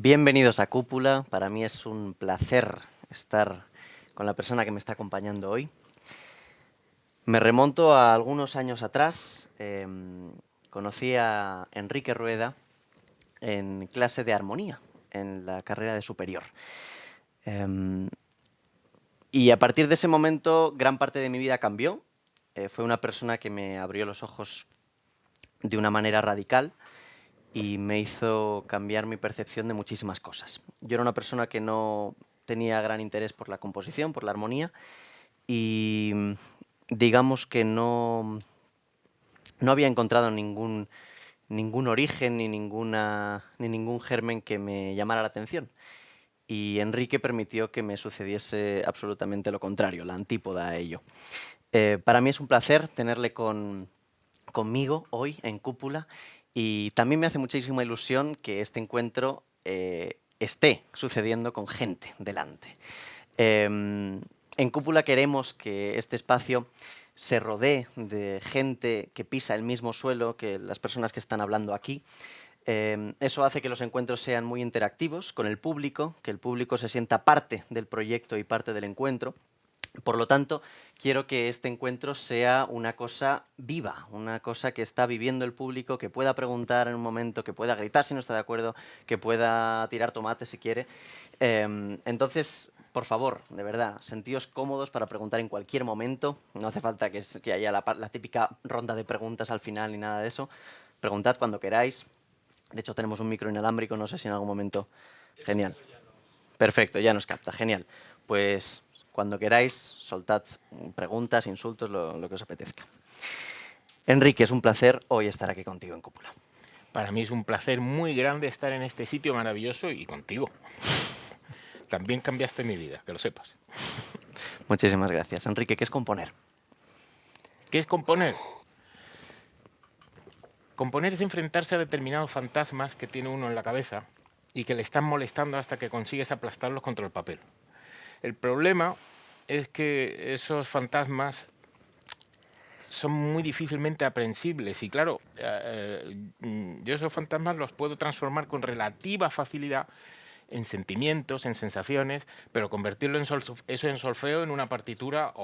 Bienvenidos a Cúpula. Para mí es un placer estar con la persona que me está acompañando hoy. Me remonto a algunos años atrás. Conocí a Enrique Rueda en clase de armonía, en la carrera de superior. Y a partir de ese momento, gran parte de mi vida cambió. Fue una persona que me abrió los ojos de una manera radical y me hizo cambiar mi percepción de muchísimas cosas. Yo era una persona que no tenía gran interés por la composición, por la armonía, y digamos que no había encontrado ningún origen ni ningún germen que me llamara la atención. Y Enrique permitió que me sucediese absolutamente lo contrario, la antípoda a ello. Para mí es un placer tenerle conmigo hoy en Cúpula, y también me hace muchísima ilusión que este encuentro esté sucediendo con gente delante. En Cúpula queremos que este espacio se rodee de gente que pisa el mismo suelo que las personas que están hablando aquí. Eso hace que los encuentros sean muy interactivos con el público, que el público se sienta parte del proyecto y parte del encuentro. Por lo tanto, quiero que este encuentro sea una cosa viva, una cosa que está viviendo el público, que pueda preguntar en un momento, que pueda gritar si no está de acuerdo, que pueda tirar tomate si quiere. Entonces, por favor, de verdad, sentíos cómodos para preguntar en cualquier momento. No hace falta que haya la típica ronda de preguntas al final ni nada de eso. Preguntad cuando queráis. De hecho, tenemos un micro inalámbrico, no sé si en algún momento... Genial. Perfecto, ya nos capta, genial. Pues cuando queráis, soltad preguntas, insultos, lo que os apetezca. Enrique, es un placer hoy estar aquí contigo en Cúpula. Para mí es un placer muy grande estar en este sitio maravilloso y contigo. También cambiaste mi vida, que lo sepas. Muchísimas gracias. Enrique, ¿qué es componer? ¿Qué es componer? Componer es enfrentarse a determinados fantasmas que tiene uno en la cabeza y que le están molestando hasta que consigues aplastarlos contra el papel. El problema es que esos fantasmas son muy difícilmente aprehensibles y claro, yo esos fantasmas los puedo transformar con relativa facilidad en sentimientos, en sensaciones, pero convertirlo eso en solfeo, en una partitura,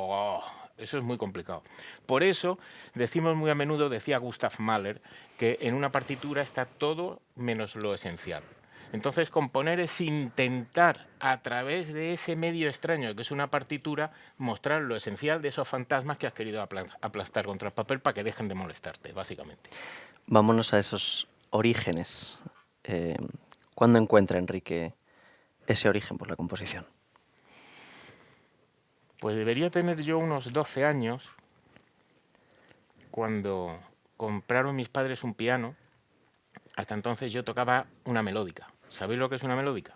eso es muy complicado. Por eso decimos muy a menudo, decía Gustav Mahler, que en una partitura está todo menos lo esencial. Entonces, componer es intentar, a través de ese medio extraño que es una partitura, mostrar lo esencial de esos fantasmas que has querido aplastar contra el papel para que dejen de molestarte, básicamente. Vámonos a esos orígenes. ¿Cuándo encuentra Enrique ese origen por la composición? Pues debería tener yo unos 12 años cuando compraron mis padres un piano. Hasta entonces yo tocaba una melódica. ¿Sabéis lo que es una melódica?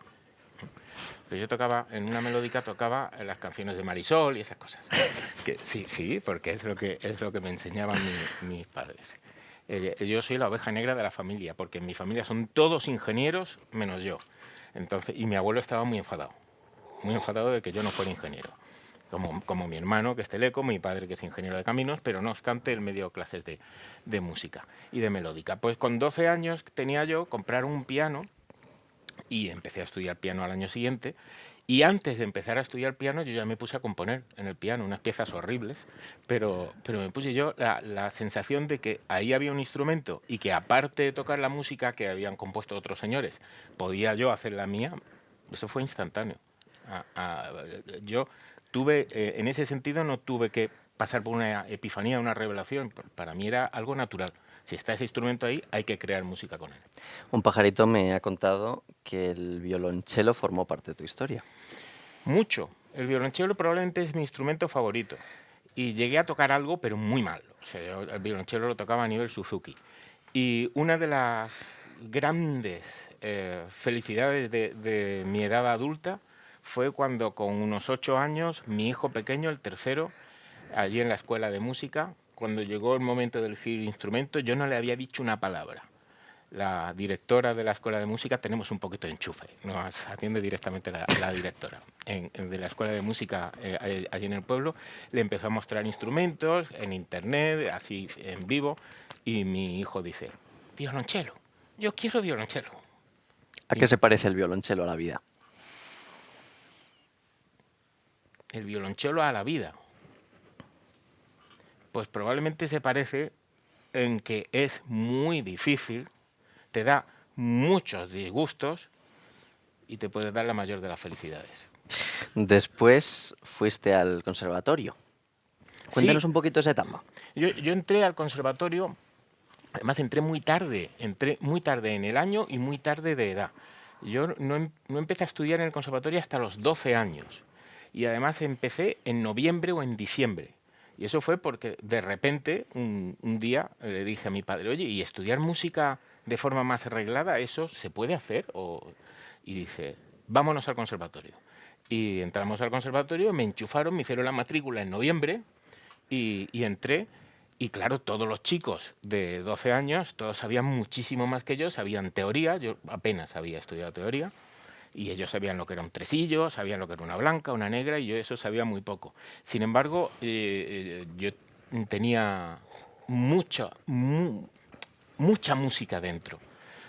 Pues yo tocaba, en una melódica tocaba las canciones de Marisol y esas cosas. Que, sí, porque es lo que me enseñaban mis padres. Yo soy la oveja negra de la familia, porque en mi familia son todos ingenieros menos yo. Entonces, y mi abuelo estaba muy enfadado de que yo no fuera ingeniero. Como mi hermano, que es teleco, mi padre, que es ingeniero de caminos, pero no obstante, él me dio clases de música y de melódica. Pues con 12 años tenía yo, comprar un piano y empecé a estudiar piano al año siguiente. Y antes de empezar a estudiar piano, yo ya me puse a componer en el piano unas piezas horribles, pero me puse yo la sensación de que ahí había un instrumento y que aparte de tocar la música que habían compuesto otros señores, podía yo hacer la mía. Eso fue instantáneo. Yo tuve, en ese sentido, no tuve que pasar por una epifanía, una revelación. Para mí era algo natural. Si está ese instrumento ahí, hay que crear música con él. Un pajarito me ha contado que el violonchelo formó parte de tu historia. Mucho. El violonchelo probablemente es mi instrumento favorito. Y llegué a tocar algo, pero muy mal. O sea, yo el violonchelo lo tocaba a nivel Suzuki. Y una de las grandes felicidades de mi edad adulta fue cuando con unos 8 años, mi hijo pequeño, el tercero, allí en la escuela de música, cuando llegó el momento de elegir instrumento, yo no le había dicho una palabra. La directora de la escuela de música, tenemos un poquito de enchufe, nos atiende directamente la directora de la escuela de música allí en el pueblo, le empezó a mostrar instrumentos en internet, así en vivo, y mi hijo dice, violonchelo, yo quiero violonchelo. ¿A qué se parece el violonchelo a la vida? El violonchelo a la vida. Pues probablemente se parece en que es muy difícil, te da muchos disgustos y te puede dar la mayor de las felicidades. Después fuiste al conservatorio. Cuéntanos Sí, un poquito esa etapa. yo entré al conservatorio, además entré muy tarde en el año y muy tarde de edad. Yo no empecé a estudiar en el conservatorio hasta los 12 años. Y además empecé en noviembre o en diciembre. Y eso fue porque de repente, un día, le dije a mi padre, oye, ¿y estudiar música de forma más arreglada, eso se puede hacer? Y dice, vámonos al conservatorio. Y entramos al conservatorio, me enchufaron, me hicieron la matrícula en noviembre y entré. Y claro, todos los chicos de 12 años, todos sabían muchísimo más que yo, sabían teoría, yo apenas había estudiado teoría, y ellos sabían lo que era un tresillo, sabían lo que era una blanca, una negra, y yo eso sabía muy poco. Sin embargo, yo tenía mucha música dentro.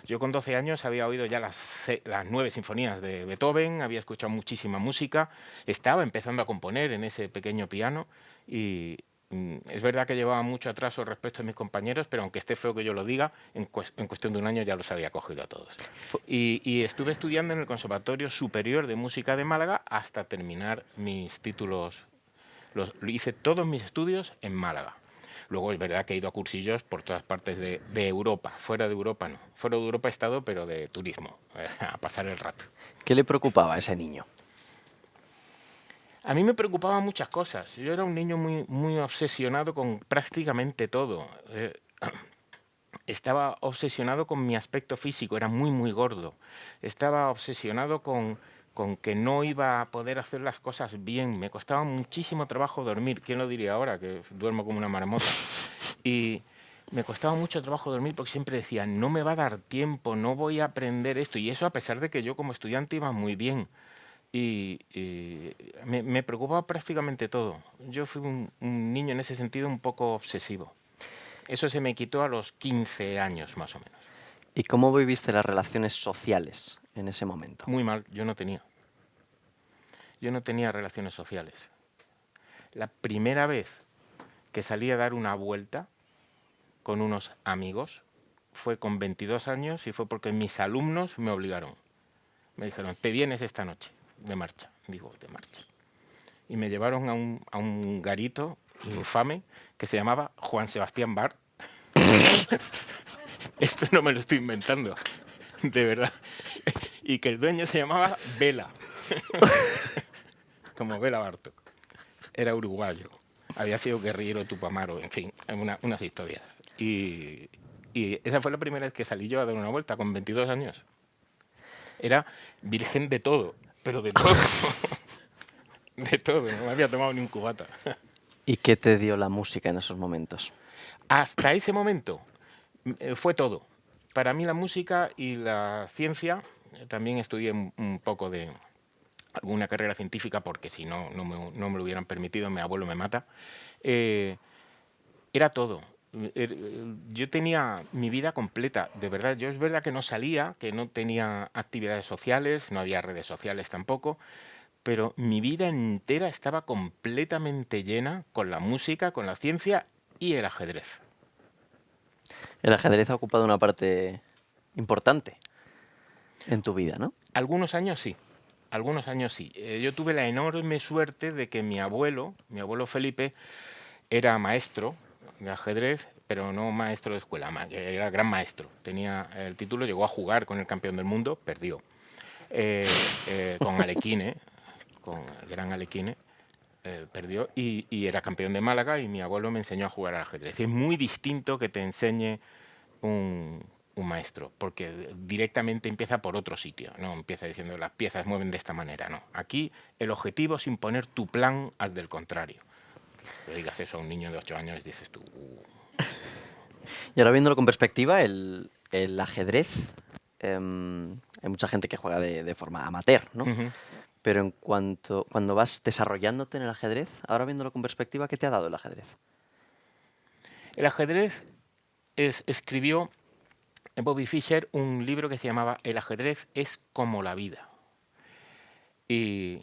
Yo con 12 años había oído ya las 9 sinfonías de Beethoven, había escuchado muchísima música, estaba empezando a componer en ese pequeño piano y es verdad que llevaba mucho atraso respecto a mis compañeros, pero aunque esté feo que yo lo diga, en cuestión de un año ya los había cogido a todos. Y estuve estudiando en el Conservatorio Superior de Música de Málaga hasta terminar mis títulos. Hice todos mis estudios en Málaga. Luego es verdad que he ido a cursillos por todas partes de Europa. Fuera de Europa no. Fuera de Europa he estado, pero de turismo, a pasar el rato. ¿Qué le preocupaba a ese niño? A mí me preocupaban muchas cosas. Yo era un niño muy obsesionado con prácticamente todo. Estaba obsesionado con mi aspecto físico, era muy gordo. Estaba obsesionado con que no iba a poder hacer las cosas bien. Me costaba muchísimo trabajo dormir. ¿Quién lo diría ahora, que duermo como una marmota? Y me costaba mucho trabajo dormir porque siempre decía, no me va a dar tiempo, no voy a aprender esto. Y eso a pesar de que yo como estudiante iba muy bien. Y me preocupaba prácticamente todo. Yo fui un niño en ese sentido un poco obsesivo. Eso se me quitó a los 15 años más o menos. ¿Y cómo viviste las relaciones sociales en ese momento? Muy mal, yo no tenía. Yo no tenía relaciones sociales. La primera vez que salí a dar una vuelta con unos amigos fue con 22 años y fue porque mis alumnos me obligaron. Me dijeron, te vienes esta noche de marcha. Digo, de marcha. Y me llevaron a un garito infame que se llamaba Juan Sebastián Bar. Esto no me lo estoy inventando, de verdad. Y que el dueño se llamaba Vela. Como Vela Bartok. Era uruguayo. Había sido guerrillero tupamaro, en fin, unas historias. Y esa fue la primera vez que salí yo a dar una vuelta con 22 años. Era virgen de todo, pero de todo. De todo, no me había tomado ni un cubata. ¿Y qué te dio la música en esos momentos? Hasta ese momento fue todo. Para mí la música y la ciencia, también estudié un poco de alguna carrera científica porque si no, no me lo hubieran permitido, mi abuelo me mata. Era todo. Yo tenía mi vida completa, de verdad. Yo es verdad que no salía, que no tenía actividades sociales, no había redes sociales tampoco, pero mi vida entera estaba completamente llena con la música, con la ciencia y el ajedrez. El ajedrez ha ocupado una parte importante en tu vida, ¿no? Algunos años sí, algunos años sí. Yo tuve la enorme suerte de que mi abuelo Felipe, era maestro de ajedrez, pero no maestro de escuela, era gran maestro. Tenía el título, llegó a jugar con el campeón del mundo, perdió. Con Alequine, con el gran Alequine, perdió y era campeón de Málaga y mi abuelo me enseñó a jugar al ajedrez. Es muy distinto que te enseñe un maestro, porque directamente empieza por otro sitio, no empieza diciendo las piezas mueven de esta manera, no. Aquí el objetivo es imponer tu plan al del contrario. Le digas eso a un niño de 8 años y dices tú... Y ahora viéndolo con perspectiva, el ajedrez, hay mucha gente que juega de forma amateur, ¿no? Pero cuando vas desarrollándote en el ajedrez, ahora viéndolo con perspectiva, ¿qué te ha dado el ajedrez? El ajedrez escribió Bobby Fischer un libro que se llamaba El ajedrez es como la vida. Y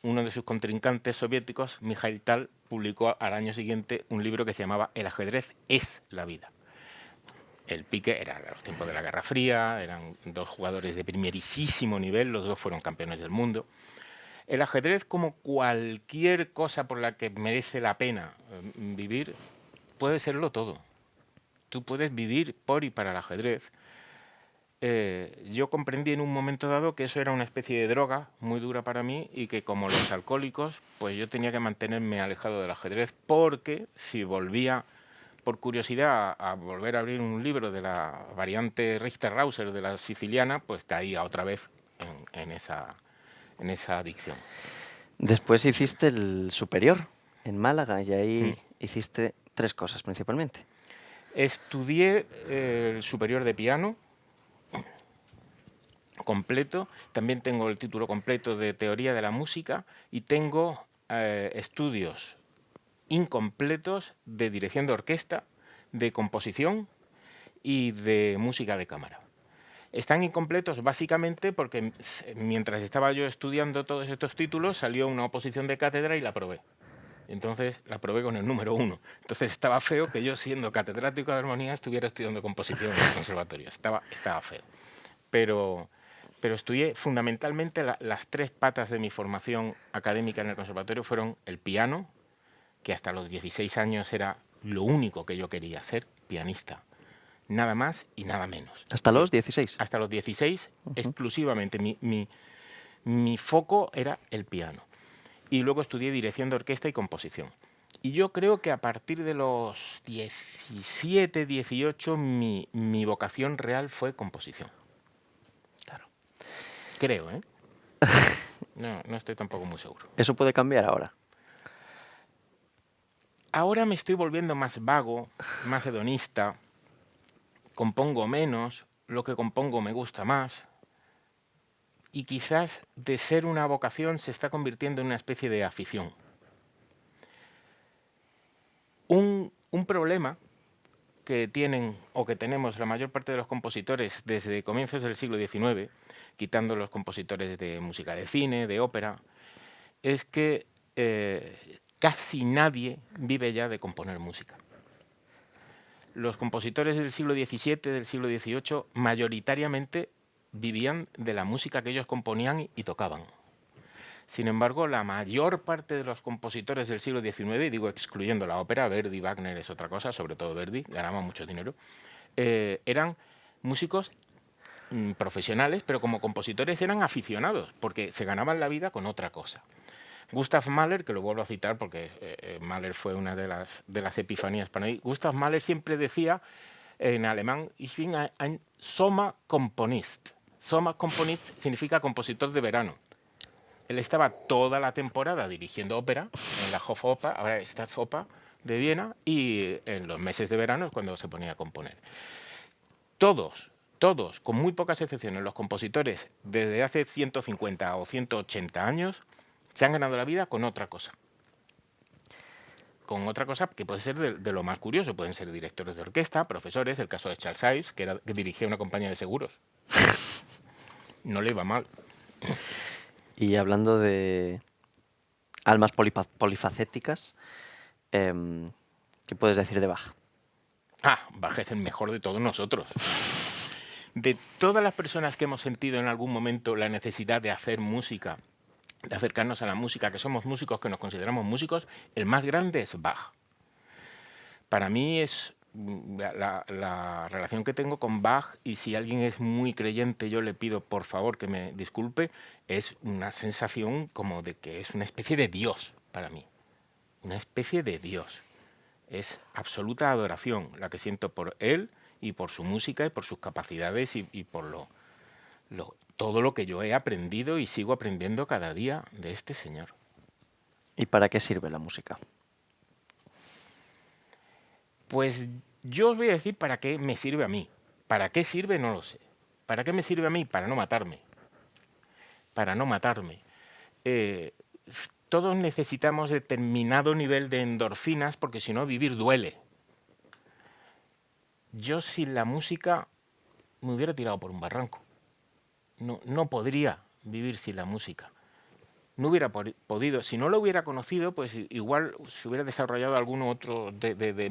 uno de sus contrincantes soviéticos, Mikhail Tal, publicó al año siguiente un libro que se llamaba El ajedrez es la vida. El pique era los tiempos de la Guerra Fría, eran dos jugadores de primerísimo nivel, los dos fueron campeones del mundo. El ajedrez, como cualquier cosa por la que merece la pena vivir, puede serlo todo. Tú puedes vivir por y para el ajedrez. Yo comprendí en un momento dado que eso era una especie de droga muy dura para mí y que, como los alcohólicos, pues yo tenía que mantenerme alejado del ajedrez, porque si volvía por curiosidad a volver a abrir un libro de la variante Richter-Rauser de la siciliana, pues caía otra vez en esa adicción. Después hiciste el superior en Málaga y ahí hiciste 3 cosas principalmente. Estudié el superior de piano completo, también tengo el título completo de teoría de la música y tengo estudios incompletos de dirección de orquesta, de composición y de música de cámara. Están incompletos básicamente porque mientras estaba yo estudiando todos estos títulos salió una oposición de cátedra y la aprobé. Entonces la probé con el número 1. Entonces estaba feo que yo, siendo catedrático de armonía, estuviera estudiando composición en el conservatorio. Estaba feo. Pero estudié fundamentalmente las 3 patas de mi formación académica en el conservatorio fueron el piano, que hasta los 16 años era lo único que yo quería, ser pianista. Nada más y nada menos. ¿Hasta los 16? Hasta los 16, exclusivamente. Mi foco era el piano. Y luego estudié dirección de orquesta y composición. Y yo creo que a partir de los 17, 18, mi vocación real fue composición. Claro. Creo, ¿eh? No estoy tampoco muy seguro. ¿Eso puede cambiar ahora? Ahora me estoy volviendo más vago, más hedonista, compongo menos, lo que compongo me gusta más, y quizás de ser una vocación se está convirtiendo en una especie de afición. Un problema que tienen o que tenemos la mayor parte de los compositores desde comienzos del siglo XIX, quitando los compositores de música de cine, de ópera, es que casi nadie vive ya de componer música. Los compositores del siglo XVII, del siglo XVIII, mayoritariamente vivían de la música que ellos componían y tocaban. Sin embargo, la mayor parte de los compositores del siglo XIX, digo excluyendo la ópera, Verdi, Wagner es otra cosa, sobre todo Verdi, ganaba mucho dinero, eran músicos profesionales, pero como compositores eran aficionados, porque se ganaban la vida con otra cosa. Gustav Mahler, que lo vuelvo a citar porque Mahler fue una de las epifanías para mí, Gustav Mahler siempre decía en alemán, ich bin ein Sommerkomponist. Sommerkomponist significa compositor de verano. Él estaba toda la temporada dirigiendo ópera en la Hofoper, ahora Staatsoper de Viena, y en los meses de verano es cuando se ponía a componer. Todos, con muy pocas excepciones, los compositores desde hace 150 o 180 años se han ganado la vida con otra cosa. Con otra cosa que puede ser de lo más curioso. Pueden ser directores de orquesta, profesores, el caso de Charles Ives, que dirigía una compañía de seguros. No le iba mal. Y hablando de almas polifacéticas, ¿qué puedes decir de Bach? Bach es el mejor de todos nosotros. De todas las personas que hemos sentido en algún momento la necesidad de hacer música, de acercarnos a la música, que somos músicos, que nos consideramos músicos, el más grande es Bach. Para mí es la relación que tengo con Bach, y si alguien es muy creyente yo le pido por favor que me disculpe, es una sensación como de que es una especie de Dios para mí, una especie de Dios. Es absoluta adoración la que siento por él y por su música y por sus capacidades y por todo lo que yo he aprendido y sigo aprendiendo cada día de este señor. ¿Y para qué sirve la música? Pues yo os voy a decir para qué me sirve a mí. ¿Para qué sirve? No lo sé. ¿Para qué me sirve a mí? Para no matarme. Para no matarme. Todos necesitamos determinado nivel de endorfinas porque si no vivir duele. Yo sin la música me hubiera tirado por un barranco. No podría vivir sin la música. No hubiera podido, si no lo hubiera conocido, pues igual se hubiera desarrollado alguno otro de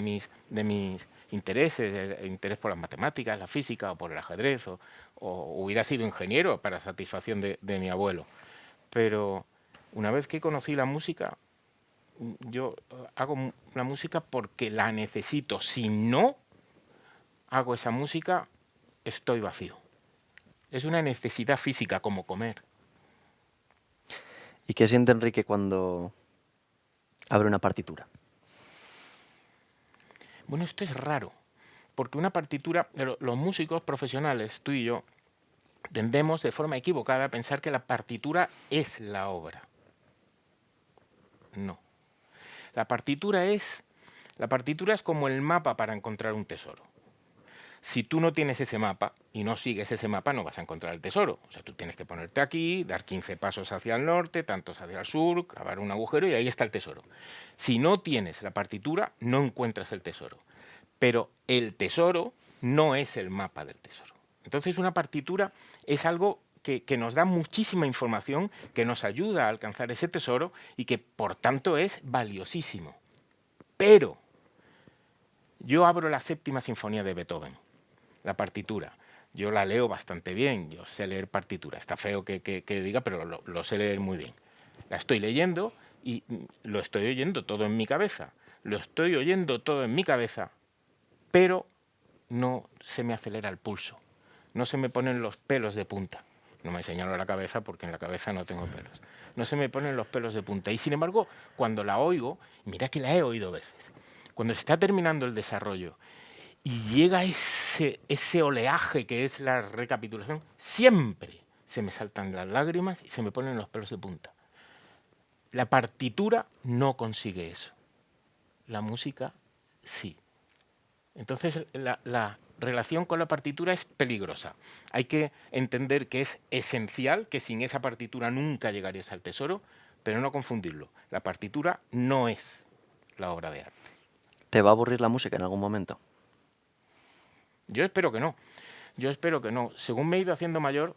mis intereses, el interés por las matemáticas, la física o por el ajedrez, o hubiera sido ingeniero para satisfacción de mi abuelo. Pero una vez que conocí la música, yo hago la música porque la necesito. Si no hago esa música, estoy vacío. Es una necesidad física, como comer. ¿Y qué siente Enrique cuando abre una partitura? Bueno, esto es raro, porque una partitura, los músicos profesionales, tú y yo, tendemos de forma equivocada a pensar que la partitura es la obra. No. La partitura es como el mapa para encontrar un tesoro. Si tú no tienes ese mapa y no sigues ese mapa, no vas a encontrar el tesoro. O sea, tú tienes que ponerte aquí, dar 15 pasos hacia el norte, tantos hacia el sur, cavar un agujero y ahí está el tesoro. Si no tienes la partitura, no encuentras el tesoro. Pero el tesoro no es el mapa del tesoro. Entonces, una partitura es algo que nos da muchísima información, que nos ayuda a alcanzar ese tesoro y que, por tanto, es valiosísimo. Pero yo abro la séptima sinfonía de Beethoven, la partitura. Yo la leo bastante bien, yo sé leer partitura. Está feo que diga, pero lo sé leer muy bien. La estoy leyendo y lo estoy oyendo todo en mi cabeza. Lo estoy oyendo todo en mi cabeza, pero no se me acelera el pulso. No se me ponen los pelos de punta. No me señalo la cabeza porque en la cabeza no tengo pelos. No se me ponen los pelos de punta. Y sin embargo, cuando la oigo, mira que la he oído veces, cuando se está terminando el desarrollo y llega ese oleaje que es la recapitulación, siempre se me saltan las lágrimas y se me ponen los pelos de punta. La partitura no consigue eso. La música sí. Entonces la relación con la partitura es peligrosa. Hay que entender que es esencial, que sin esa partitura nunca llegarías al tesoro, pero no confundirlo. La partitura no es la obra de arte. ¿Te va a aburrir la música en algún momento? Yo espero que no. Yo espero que no. Según me he ido haciendo mayor,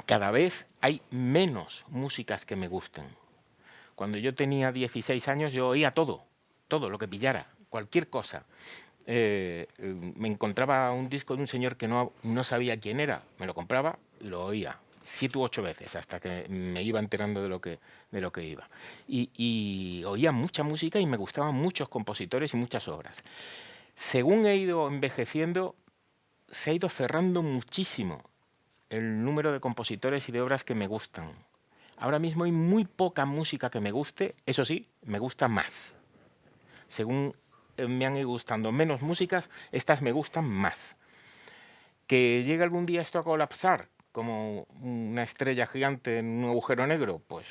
cada vez hay menos músicas que me gusten. Cuando yo tenía 16 años yo oía todo lo que pillara, cualquier cosa. Me encontraba un disco de un señor que no sabía quién era, me lo compraba y lo oía 7 u 8 veces hasta que me iba enterando de lo que iba. Y oía mucha música y me gustaban muchos compositores y muchas obras. Según he ido envejeciendo, se ha ido cerrando muchísimo el número de compositores y de obras que me gustan. Ahora mismo hay muy poca música que me guste, eso sí, me gusta más. Según me han ido gustando menos músicas, estas me gustan más. ¿Que llegue algún día esto a colapsar como una estrella gigante en un agujero negro? Pues,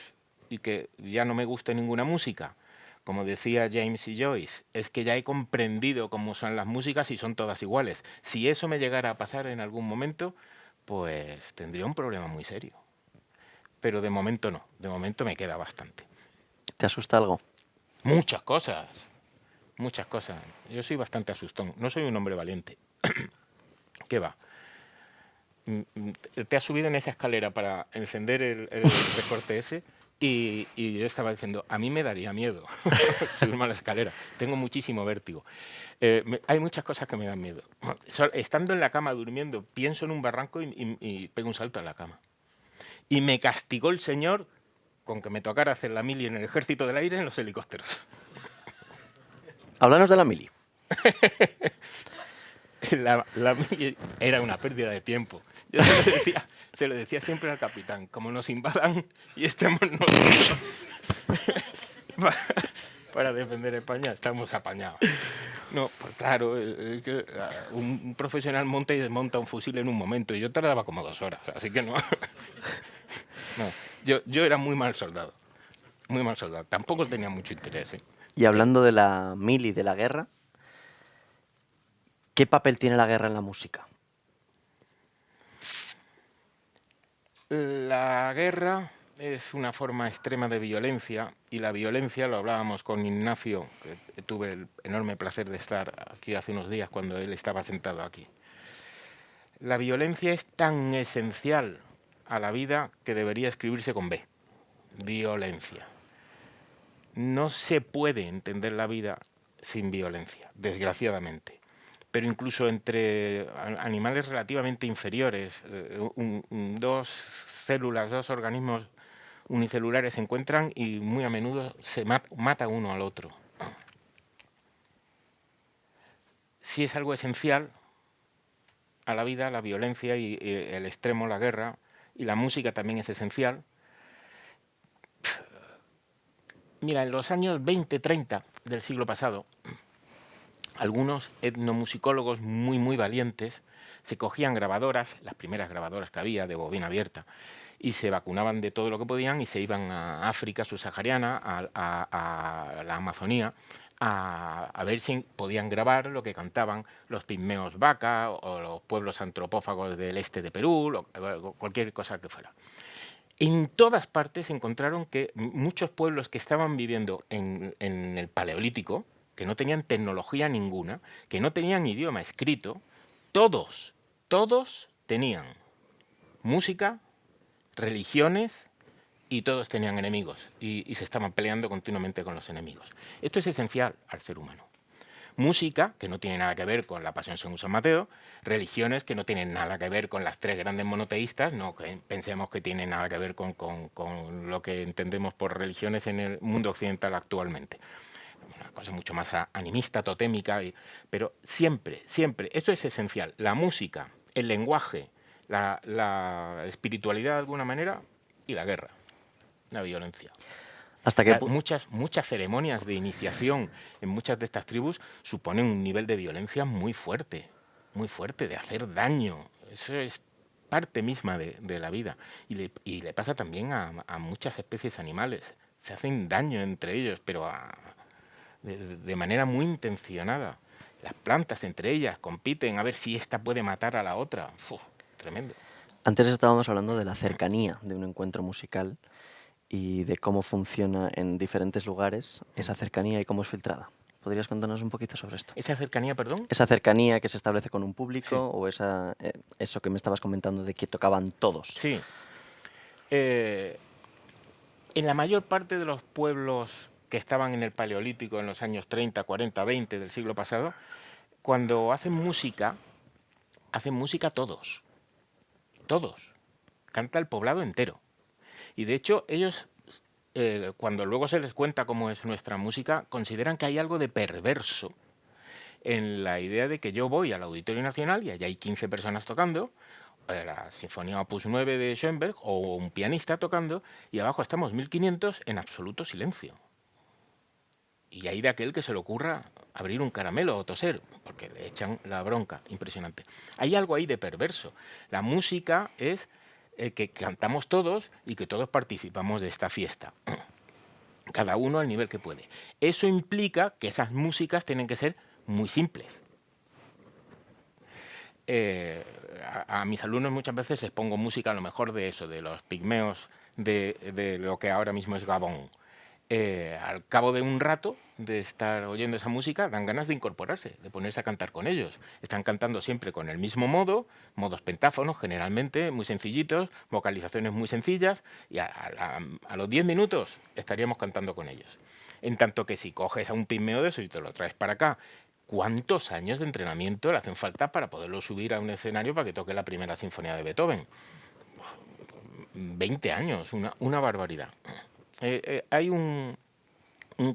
y que ya no me guste ninguna música. Como decía James y Joyce, es que ya he comprendido cómo son las músicas y son todas iguales. Si eso me llegara a pasar en algún momento, pues tendría un problema muy serio. Pero de momento no, de momento me queda bastante. ¿Te asusta algo? Muchas cosas. Muchas cosas. Yo soy bastante asustón. No soy un hombre valiente. ¿Qué va? Te has subido en esa escalera para encender el recorte ese y yo estaba diciendo, a mí me daría miedo subirme a la escalera. Tengo muchísimo vértigo. Hay muchas cosas que me dan miedo. Estando en la cama durmiendo, pienso en un barranco y pego un salto en la cama. Y me castigó el Señor con que me tocara hacer la mili en el Ejército del Aire en los helicópteros. Háblanos de la mili. La mili era una pérdida de tiempo. Yo se lo decía siempre al capitán, como nos invadan y estemos nosotros para defender España, estamos apañados. No, pues claro, un profesional monta y desmonta un fusil en un momento y yo tardaba como 2 horas, así que no. No, yo era muy mal soldado, muy mal soldado. Tampoco tenía mucho interés. Y hablando de la mili, de la guerra, ¿qué papel tiene la guerra en la música? La guerra es una forma extrema de violencia y la violencia, lo hablábamos con Ignacio, que tuve el enorme placer de estar aquí hace unos días cuando él estaba sentado aquí. La violencia es tan esencial a la vida que debería escribirse con B. Violencia. No se puede entender la vida sin violencia, desgraciadamente. Pero incluso entre animales relativamente inferiores, dos células, dos organismos unicelulares se encuentran y muy a menudo se mata uno al otro. Si es algo esencial a la vida, la violencia y el extremo, la guerra, y la música también es esencial. Mira, en los años 20-30 del siglo pasado, algunos etnomusicólogos muy valientes se cogían grabadoras, las primeras grabadoras que había de bobina abierta, y se vacunaban de todo lo que podían y se iban a África subsahariana, a la Amazonía, a ver si podían grabar lo que cantaban los pigmeos vaca o los pueblos antropófagos del este de Perú, cualquier cosa que fuera. En todas partes encontraron que muchos pueblos que estaban viviendo en el Paleolítico, que no tenían tecnología ninguna, que no tenían idioma escrito, todos tenían música, religiones y todos tenían enemigos y se estaban peleando continuamente con los enemigos. Esto es esencial al ser humano. Música, que no tiene nada que ver con la Pasión según San Mateo, religiones que no tienen nada que ver con las tres grandes monoteístas, no que pensemos que tienen nada que ver con lo que entendemos por religiones en el mundo occidental actualmente. Una cosa mucho más animista, totémica, pero siempre, esto es esencial, la música, el lenguaje, la espiritualidad de alguna manera y la guerra, la violencia. ¿Hasta qué Muchas ceremonias de iniciación en muchas de estas tribus suponen un nivel de violencia muy fuerte, de hacer daño. Eso es parte misma de la vida. Y le pasa también a muchas especies animales. Se hacen daño entre ellos, pero de manera muy intencionada. Las plantas entre ellas compiten a ver si esta puede matar a la otra. Uf, tremendo. Antes estábamos hablando de la cercanía de un encuentro musical y de cómo funciona en diferentes lugares esa cercanía y cómo es filtrada. ¿Podrías contarnos un poquito sobre esto? ¿Esa cercanía, perdón? Esa cercanía que se establece con un público Sí. o eso que me estabas comentando de que tocaban todos. Sí. En la mayor parte de los pueblos que estaban en el Paleolítico en los años 30, 40, 20 del siglo pasado, cuando hacen música todos. Todos. Canta el poblado entero. Y de hecho, ellos, cuando luego se les cuenta cómo es nuestra música, consideran que hay algo de perverso en la idea de que yo voy al Auditorio Nacional y allá hay 15 personas tocando, la Sinfonía Opus 9 de Schoenberg o un pianista tocando, y abajo estamos 1500 en absoluto silencio. Y hay de aquel que se le ocurra abrir un caramelo o toser, porque le echan la bronca, impresionante. Hay algo ahí de perverso. La música es que cantamos todos y que todos participamos de esta fiesta. Cada uno al nivel que puede. Eso implica que esas músicas tienen que ser muy simples. A mis alumnos muchas veces les pongo música a lo mejor de eso, de los pigmeos, de lo que ahora mismo es Gabón. Al cabo de un rato de estar oyendo esa música, dan ganas de incorporarse, de ponerse a cantar con ellos. Están cantando siempre con el mismo modo, modos pentáfonos generalmente, muy sencillitos, vocalizaciones muy sencillas, y a los 10 minutos estaríamos cantando con ellos. En tanto que si coges a un pigmeo de eso y te lo traes para acá, ¿cuántos años de entrenamiento le hacen falta para poderlo subir a un escenario para que toque la primera sinfonía de Beethoven? 20 años, una barbaridad. Hay un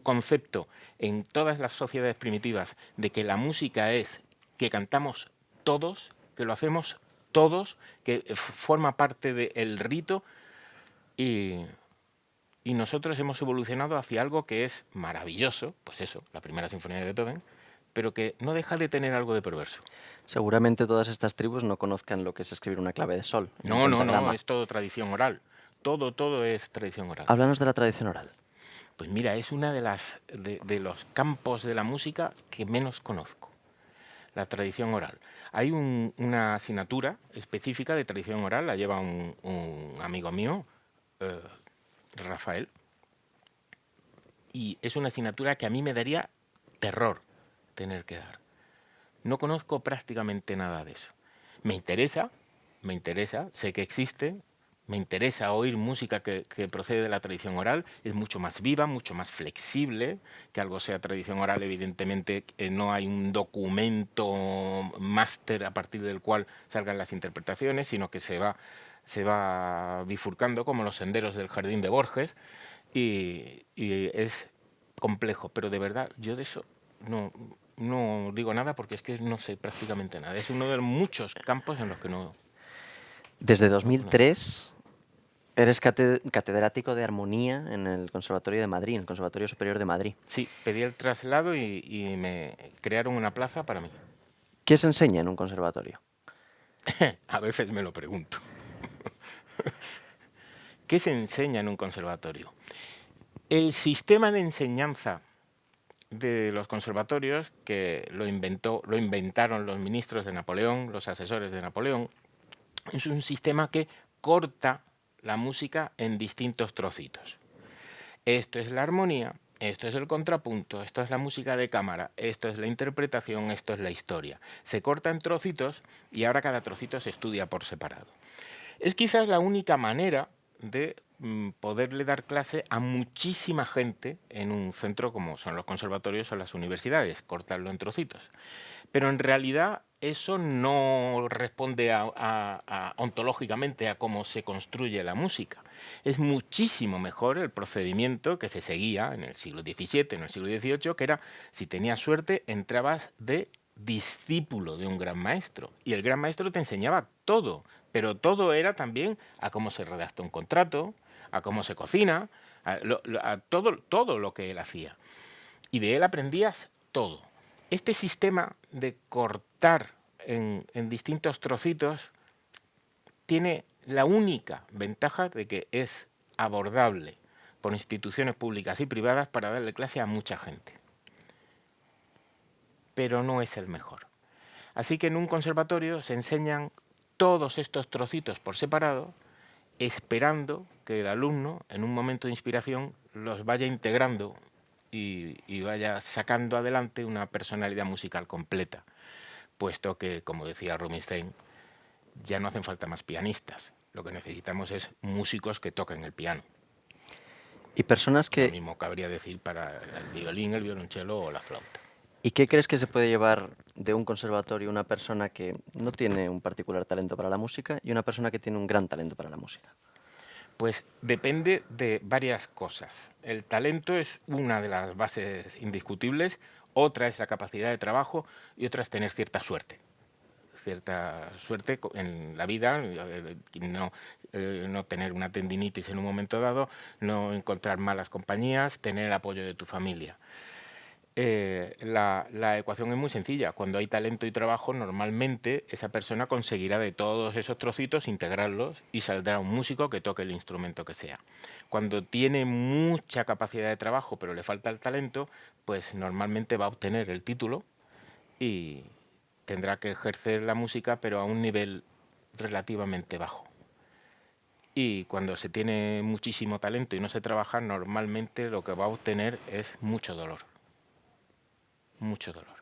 concepto en todas las sociedades primitivas de que la música es que cantamos todos, que lo hacemos todos, que forma parte del rito y nosotros hemos evolucionado hacia algo que es maravilloso, pues eso, la primera sinfonía de Beethoven, pero que no deja de tener algo de perverso. Seguramente todas estas tribus no conozcan lo que es escribir una clave de sol. No, es todo tradición oral. Todo es tradición oral. Háblanos de la tradición oral. Pues mira, es una de los campos de la música que menos conozco, la tradición oral. Hay una asignatura específica de tradición oral, la lleva un amigo mío, Rafael, y es una asignatura que a mí me daría terror tener que dar. No conozco prácticamente nada de eso. Me interesa, sé que existe, me interesa oír música que procede de la tradición oral, es mucho más viva, mucho más flexible, que algo sea tradición oral, evidentemente no hay un documento máster a partir del cual salgan las interpretaciones, sino que se va bifurcando como los senderos del jardín de Borges, y es complejo, pero de verdad yo de eso no digo nada porque es que no sé prácticamente nada. Es uno de los muchos campos en los que no... Desde no 2003 eres catedrático de armonía en el Conservatorio de Madrid, en el Conservatorio Superior de Madrid. Sí, pedí el traslado y me crearon una plaza para mí. ¿Qué se enseña en un conservatorio? A veces me lo pregunto. ¿Qué se enseña en un conservatorio? El sistema de enseñanza de los conservatorios, que lo inventaron los ministros de Napoleón, los asesores de Napoleón, es un sistema que corta la música en distintos trocitos. Esto es la armonía, esto es el contrapunto, esto es la música de cámara, esto es la interpretación, esto es la historia. Se corta en trocitos y ahora cada trocito se estudia por separado. Es quizás la única manera de poderle dar clase a muchísima gente en un centro como son los conservatorios o las universidades, cortarlo en trocitos. Pero en realidad eso no responde ontológicamente a cómo se construye la música. Es muchísimo mejor el procedimiento que se seguía en el siglo XVII, en el siglo XVIII, que era, si tenías suerte, entrabas de discípulo de un gran maestro. Y el gran maestro te enseñaba todo, pero todo era también a cómo se redacta un contrato, a cómo se cocina, a todo lo que él hacía. Y de él aprendías todo. Este sistema de cortar en distintos trocitos tiene la única ventaja de que es abordable por instituciones públicas y privadas para darle clase a mucha gente. Pero no es el mejor. Así que en un conservatorio se enseñan todos estos trocitos por separado, esperando que el alumno, en un momento de inspiración, los vaya integrando y vaya sacando adelante una personalidad musical completa, puesto que, como decía Rubinstein, ya no hacen falta más pianistas. Lo que necesitamos es músicos que toquen el piano. Y personas Lo que... mismo cabría decir para el violín, el violonchelo o la flauta. ¿Y qué crees que se puede llevar de un conservatorio una persona que no tiene un particular talento para la música y una persona que tiene un gran talento para la música? Pues depende de varias cosas. El talento es una de las bases indiscutibles, otra es la capacidad de trabajo y otra es tener cierta suerte en la vida, no tener una tendinitis en un momento dado, no encontrar malas compañías, tener el apoyo de tu familia. La ecuación es muy sencilla. Cuando hay talento y trabajo, normalmente esa persona conseguirá de todos esos trocitos integrarlos y saldrá un músico que toque el instrumento que sea. Cuando tiene mucha capacidad de trabajo pero le falta el talento, pues normalmente va a obtener el título y tendrá que ejercer la música pero a un nivel relativamente bajo. Y cuando se tiene muchísimo talento y no se trabaja, normalmente lo que va a obtener es mucho dolor. Mucho dolor.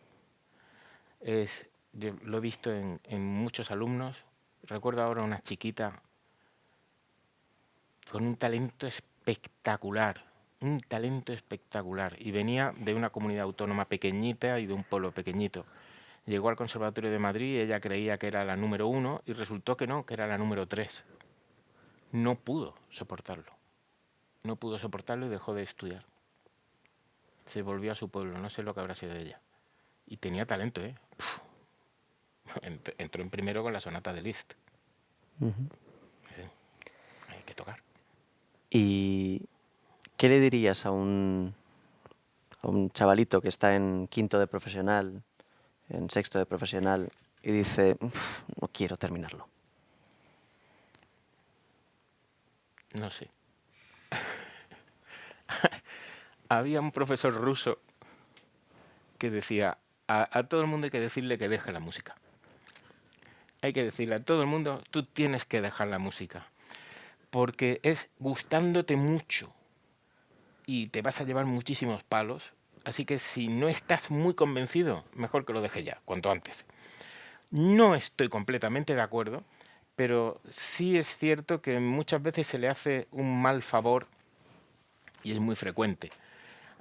Yo lo he visto en muchos alumnos. Recuerdo ahora una chiquita con un talento espectacular, y venía de una comunidad autónoma pequeñita y de un pueblo pequeñito. Llegó al Conservatorio de Madrid y ella creía que era la número 1 y resultó que no, que era la número 3. No pudo soportarlo y dejó de estudiar. Se volvió a su pueblo, no sé lo que habrá sido de ella. Y tenía talento, ¿eh? Entró en primero con la sonata de Liszt. Sí, hay que tocar. ¿Y qué le dirías a un chavalito que está en quinto de profesional, en sexto de profesional, y dice, no quiero terminarlo? No sé. Había un profesor ruso que decía, a todo el mundo hay que decirle que deje la música. Hay que decirle a todo el mundo, tú tienes que dejar la música. Porque es gustándote mucho y te vas a llevar muchísimos palos. Así que si no estás muy convencido, mejor que lo dejes ya, cuanto antes. No estoy completamente de acuerdo, pero sí es cierto que muchas veces se le hace un mal favor, y es muy frecuente,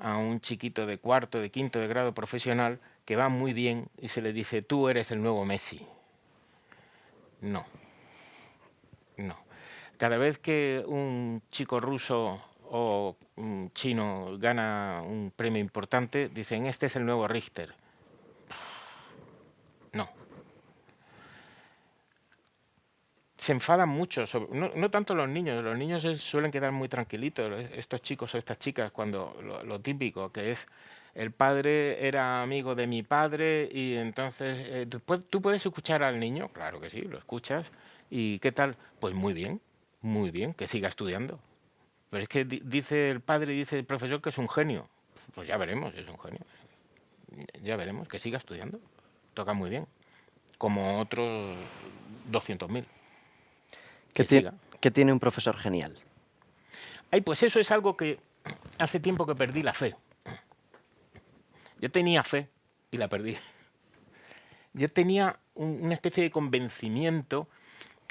a un chiquito de cuarto, de quinto de grado profesional que va muy bien y se le dice, tú eres el nuevo Messi. No, no. Cada vez que un chico ruso o un chino gana un premio importante, dicen, este es el nuevo Richter. No. Se enfadan mucho, no tanto los niños se suelen quedar muy tranquilitos, estos chicos o estas chicas, cuando lo típico, que es el padre era amigo de mi padre y entonces, ¿tú puedes escuchar al niño? Claro que sí, lo escuchas. ¿Y qué tal? Pues muy bien, que siga estudiando. Pero es que dice el padre y dice el profesor que es un genio. Pues ya veremos, es un genio. Ya veremos, que siga estudiando. Toca muy bien. Como otros 200.000. ¿Qué, Que siga. qué tiene un profesor genial? Ay, pues eso es algo que hace tiempo que perdí la fe. Yo tenía fe y la perdí. Yo tenía una especie de convencimiento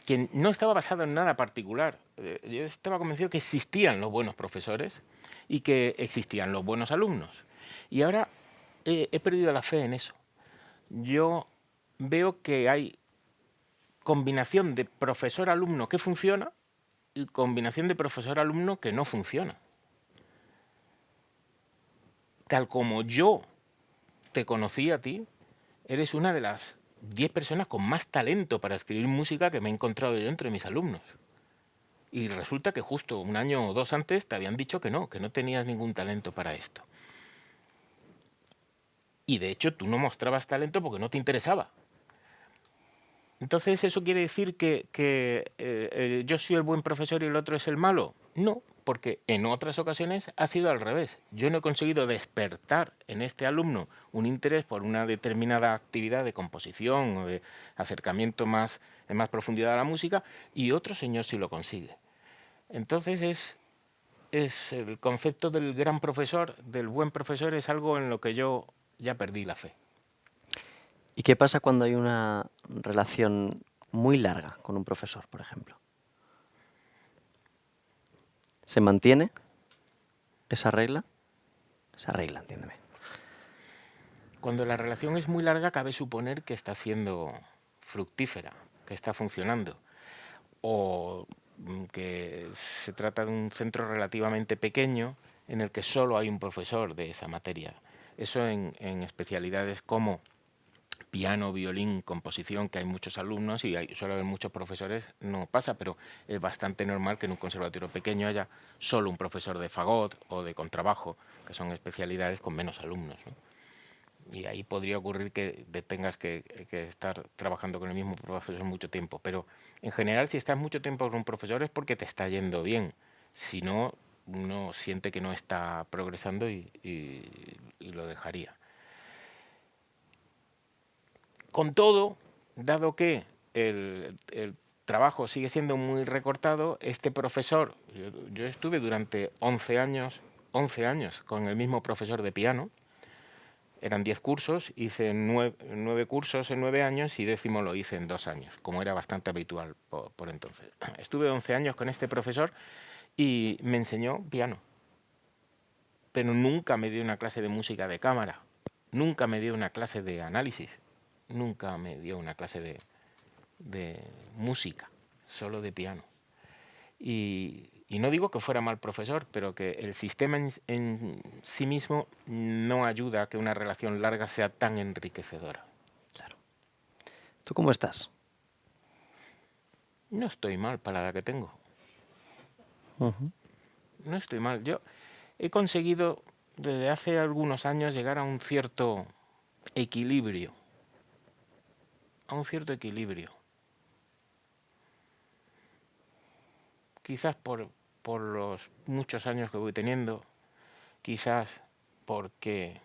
que no estaba basado en nada particular. Yo estaba convencido que existían los buenos profesores y que existían los buenos alumnos. Y ahora he perdido la fe en eso. Yo veo que hay combinación de profesor-alumno que funciona y combinación de profesor-alumno que no funciona. Tal como yo te conocí a ti, eres una de las 10 personas con más talento para escribir música que me he encontrado yo entre mis alumnos. Y resulta que justo un año o dos antes te habían dicho que no tenías ningún talento para esto. Y de hecho tú no mostrabas talento porque no te interesaba. Entonces, ¿eso quiere decir que yo soy el buen profesor y el otro es el malo? No, porque en otras ocasiones ha sido al revés. Yo no he conseguido despertar en este alumno un interés por una determinada actividad de composición o de acercamiento en más profundidad a la música, y otro señor sí lo consigue. Entonces es el concepto del gran profesor, del buen profesor, es algo en lo que yo ya perdí la fe. ¿Y qué pasa cuando hay una relación muy larga con un profesor, por ejemplo? ¿Se mantiene esa regla? Esa regla, entiéndeme. Cuando la relación es muy larga, cabe suponer que está siendo fructífera, que está funcionando, o que se trata de un centro relativamente pequeño en el que solo hay un profesor de esa materia. Eso en especialidades como piano, violín, composición, que hay muchos alumnos y suele haber muchos profesores, no pasa, pero es bastante normal que en un conservatorio pequeño haya solo un profesor de fagot o de contrabajo, que son especialidades con menos alumnos, ¿no? Y ahí podría ocurrir que tengas que estar trabajando con el mismo profesor mucho tiempo. Pero en general, si estás mucho tiempo con un profesor es porque te está yendo bien. Si no, uno siente que no está progresando y lo dejaría. Con todo, dado que el trabajo sigue siendo muy recortado, este profesor, yo estuve durante 11 años con el mismo profesor de piano. Eran 10 cursos, hice 9 cursos en 9 años y 10º lo hice en 2 años, como era bastante habitual por entonces. Estuve 11 años con este profesor y me enseñó piano, pero nunca me dio una clase de música de cámara, nunca me dio una clase de análisis, nunca me dio una clase de música, solo de piano. Y no digo que fuera mal profesor, pero que el sistema en sí mismo no ayuda a que una relación larga sea tan enriquecedora. Claro. ¿Tú cómo estás? No estoy mal para la edad que tengo. Ujú. No estoy mal. Yo he conseguido desde hace algunos años llegar a un cierto equilibrio. A un cierto equilibrio. Quizás por los muchos años que voy teniendo, quizás porque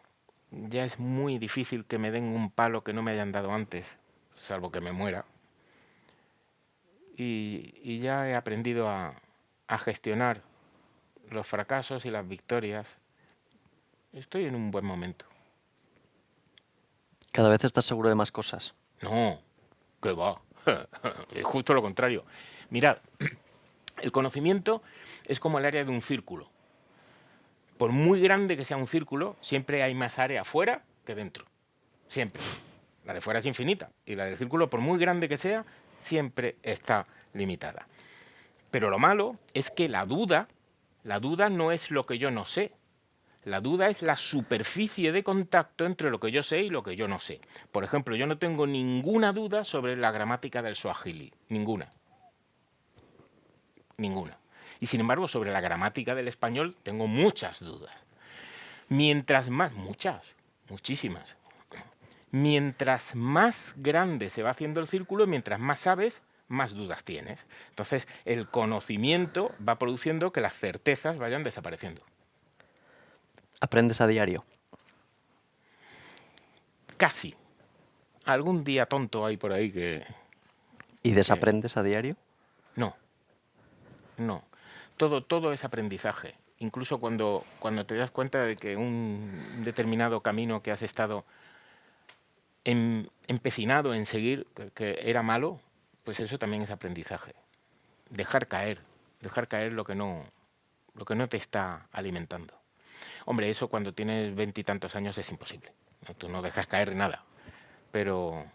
ya es muy difícil que me den un palo que no me hayan dado antes, salvo que me muera. Y ya he aprendido a gestionar los fracasos y las victorias. Estoy en un buen momento. ¿Cada vez estás seguro de más cosas? No, ¿Qué va? Es justo lo contrario. Mirad, el conocimiento es como el área de un círculo. Por muy grande que sea un círculo, siempre hay más área afuera que dentro. Siempre. La de fuera es infinita y la del círculo, por muy grande que sea, siempre está limitada. Pero lo malo es que la duda no es lo que yo no sé. La duda es la superficie de contacto entre lo que yo sé y lo que yo no sé. Por ejemplo, yo no tengo ninguna duda sobre la gramática del suajili. Ninguna. Ninguna. Y sin embargo, sobre la gramática del español tengo muchas dudas. Mientras más, muchísimas. Mientras más grande se va haciendo el círculo, mientras más sabes, más dudas tienes. Entonces, el conocimiento va produciendo que las certezas vayan desapareciendo. ¿Aprendes a diario? Casi. Algún día tonto hay por ahí que... ¿Y desaprendes a diario? No. Todo es aprendizaje. Incluso cuando te das cuenta de que un determinado camino que has estado empecinado en seguir, que era malo, pues eso también es aprendizaje. Dejar caer lo que no te está alimentando. Hombre, eso cuando tienes 20 y tantos años es imposible, ¿no? Tú no dejas caer nada, pero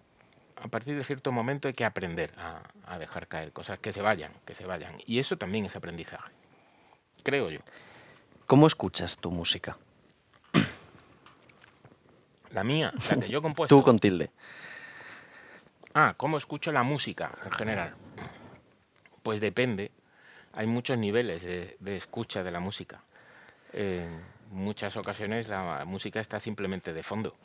a partir de cierto momento hay que aprender a dejar caer cosas que se vayan. Y eso también es aprendizaje, creo yo. ¿Cómo escuchas tu música? La mía, la que yo he compuesto. Tú con tilde. ¿Cómo escucho la música en general? Pues depende. Hay muchos niveles de escucha de la música. En muchas ocasiones la música está simplemente de fondo.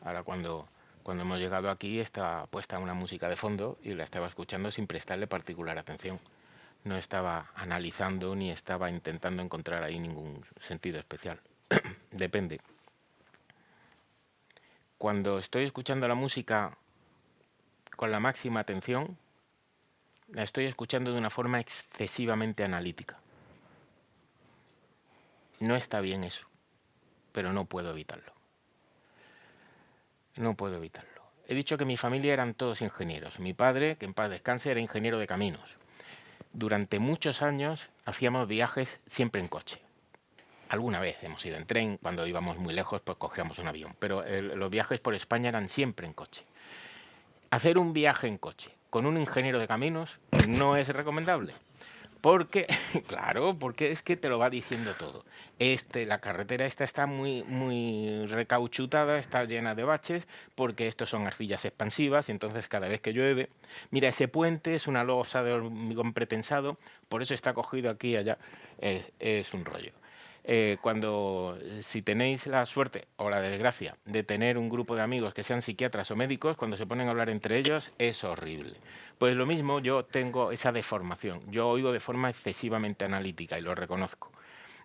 Ahora cuando hemos llegado aquí está puesta una música de fondo y la estaba escuchando sin prestarle particular atención. No estaba analizando ni estaba intentando encontrar ahí ningún sentido especial. Depende. Cuando estoy escuchando la música con la máxima atención, la estoy escuchando de una forma excesivamente analítica. No está bien eso, pero no puedo evitarlo. No puedo evitarlo. He dicho que mi familia eran todos ingenieros. Mi padre, que en paz descanse, era ingeniero de caminos. Durante muchos años hacíamos viajes siempre en coche. Alguna vez hemos ido en tren, cuando íbamos muy lejos pues cogíamos un avión, pero los viajes por España eran siempre en coche. Hacer un viaje en coche con un ingeniero de caminos no es recomendable. Porque, claro, porque es que te lo va diciendo todo. La carretera esta está muy recauchutada, está llena de baches, porque estos son arcillas expansivas, y entonces cada vez que llueve, mira, ese puente es una losa de hormigón pretensado, por eso está cogido aquí y allá, es un rollo. Si tenéis la suerte o la desgracia de tener un grupo de amigos que sean psiquiatras o médicos, cuando se ponen a hablar entre ellos es horrible. Pues lo mismo, yo tengo esa deformación. Yo oigo de forma excesivamente analítica y lo reconozco.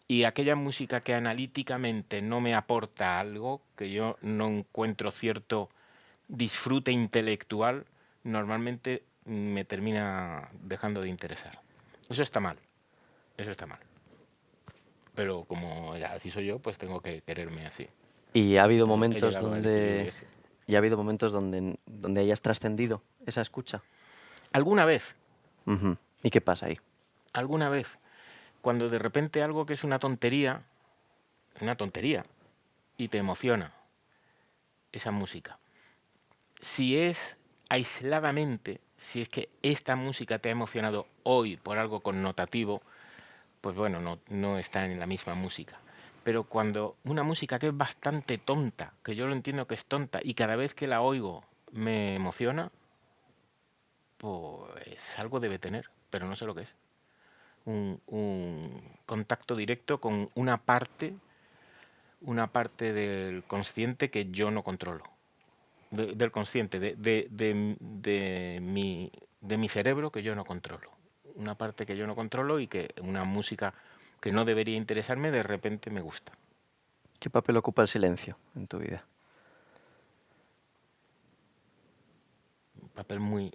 Y aquella música que analíticamente no me aporta algo, que yo no encuentro cierto disfrute intelectual, normalmente me termina dejando de interesar. Eso está mal. Eso está mal. Pero como así soy yo, pues tengo que quererme así. ¿Y ha habido He momentos llegado al equilibrio donde ese. donde hayas trascendido esa escucha? Alguna vez, Ujú. ¿Y qué pasa ahí? cuando de repente algo que es una tontería, y te emociona esa música. Si es aisladamente, si es que esta música te ha emocionado hoy por algo connotativo, pues bueno, no está en la misma música. Pero cuando una música que es bastante tonta, que yo lo entiendo que es tonta, y cada vez que la oigo me emociona, pues algo debe tener, pero no sé lo que es. Un contacto directo con una parte del consciente que yo no controlo. Del consciente, de mi cerebro que yo no controlo. Una parte que yo no controlo y que una música que no debería interesarme de repente me gusta. ¿Qué papel ocupa el silencio en tu vida? Un papel muy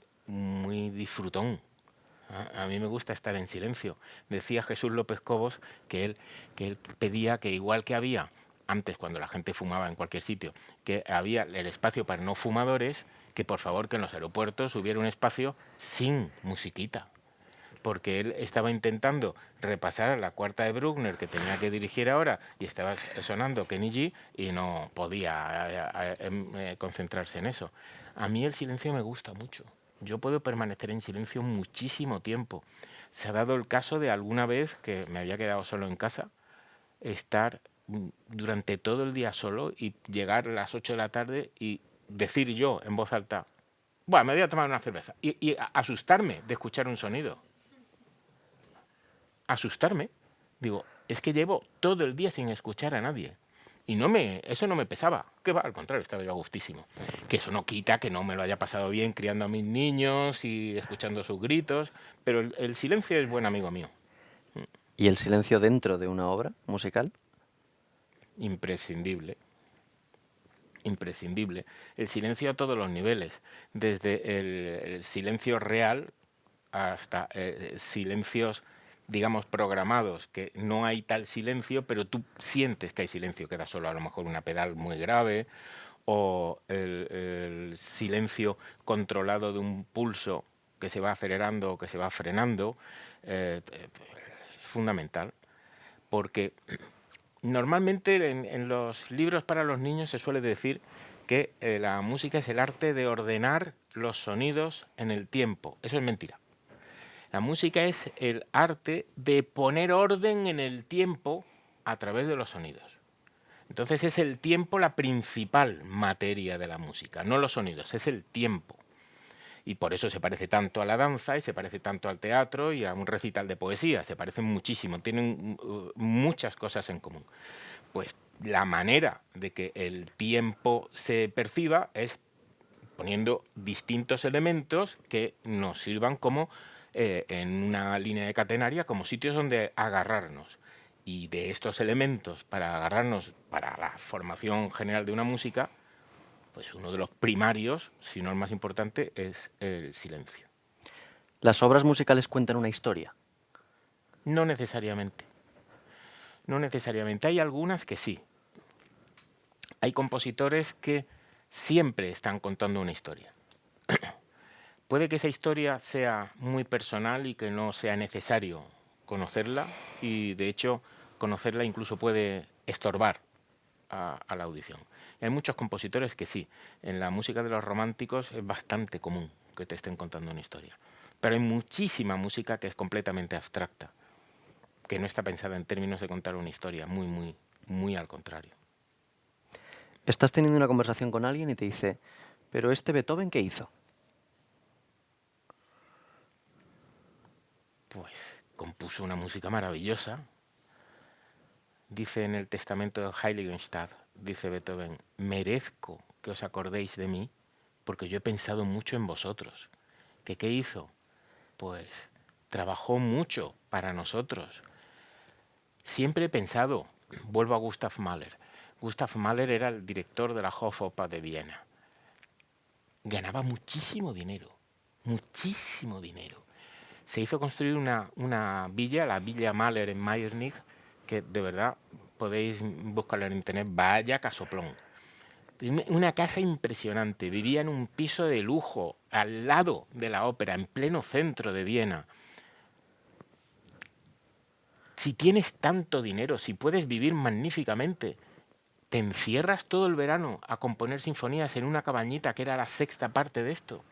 disfrutón. A mí me gusta estar en silencio. Decía Jesús López Cobos que él pedía que igual que había antes cuando la gente fumaba en cualquier sitio, que había el espacio para no fumadores, que por favor que en los aeropuertos hubiera un espacio sin musiquita, porque él estaba intentando repasar la cuarta de Bruckner que tenía que dirigir ahora y estaba sonando Kenny G y no podía concentrarse en eso. A mí el silencio me gusta mucho. Yo puedo permanecer en silencio muchísimo tiempo. Se ha dado el caso de alguna vez que me había quedado solo en casa, estar durante todo el día solo y llegar a las 8 de la tarde y decir yo en voz alta, bueno, me voy a tomar una cerveza y asustarme de escuchar un sonido. Asustarme. Digo, es que llevo todo el día sin escuchar a nadie. Y eso no me pesaba. Que va, al contrario, estaba yo a gustísimo. Que eso no quita que no me lo haya pasado bien criando a mis niños y escuchando sus gritos, pero el silencio es buen amigo mío. ¿Y el silencio dentro de una obra musical? Imprescindible. Imprescindible. El silencio a todos los niveles. Desde el silencio real hasta silencios, digamos, programados, que no hay tal silencio, pero tú sientes que hay silencio, queda solo a lo mejor una pedal muy grave, o el silencio controlado de un pulso que se va acelerando o que se va frenando, es fundamental, porque normalmente en los libros para los niños se suele decir que la música es el arte de ordenar los sonidos en el tiempo. Eso es mentira. La música es el arte de poner orden en el tiempo a través de los sonidos. Entonces es el tiempo la principal materia de la música, no los sonidos, es el tiempo. Y por eso se parece tanto a la danza y se parece tanto al teatro y a un recital de poesía. Se parecen muchísimo, tienen muchas cosas en común. Pues la manera de que el tiempo se perciba es poniendo distintos elementos que nos sirvan como en una línea de catenaria como sitios donde agarrarnos. Y de estos elementos para agarrarnos para la formación general de una música, pues uno de los primarios, si no el más importante, es el silencio. ¿Las obras musicales cuentan una historia? No necesariamente. No necesariamente. Hay algunas que sí. Hay compositores que siempre están contando una historia. Puede que esa historia sea muy personal y que no sea necesario conocerla, y de hecho conocerla incluso puede estorbar a la audición. Y hay muchos compositores que sí. En la música de los románticos es bastante común que te estén contando una historia. Pero hay muchísima música que es completamente abstracta, que no está pensada en términos de contar una historia, muy al contrario. Estás teniendo una conversación con alguien y te dice, ¿pero este Beethoven qué hizo? Pues compuso una música maravillosa. Dice en el testamento de Heiligenstadt, dice Beethoven, merezco que os acordéis de mí porque yo he pensado mucho en vosotros. ¿Qué hizo? Pues trabajó mucho para nosotros. Siempre he pensado, vuelvo a Gustav Mahler. Gustav Mahler era el director de la Hofoper de Viena. Ganaba muchísimo dinero. Se hizo construir una villa, la Villa Mahler en Meiernich, que de verdad podéis buscarla en internet, vaya casoplón. Una casa impresionante, vivía en un piso de lujo, al lado de la ópera, en pleno centro de Viena. Si tienes tanto dinero, si puedes vivir magníficamente, te encierras todo el verano a componer sinfonías en una cabañita que era la sexta parte de esto.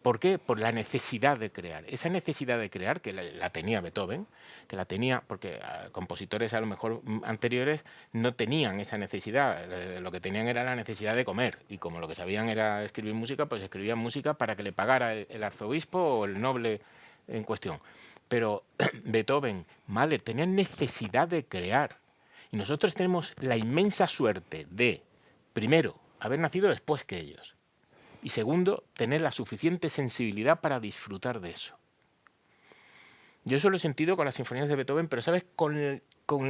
¿Por qué? Por la necesidad de crear. Esa necesidad de crear, que la tenía Beethoven, que la tenía porque compositores a lo mejor anteriores no tenían esa necesidad. Lo que tenían era la necesidad de comer. Y como lo que sabían era escribir música, pues escribían música para que le pagara el arzobispo o el noble en cuestión. Pero Beethoven, Mahler, tenían necesidad de crear. Y nosotros tenemos la inmensa suerte de, primero, haber nacido después que ellos. Y segundo, tener la suficiente sensibilidad para disfrutar de eso. Yo eso lo he sentido con las sinfonías de Beethoven, pero ¿sabes? Con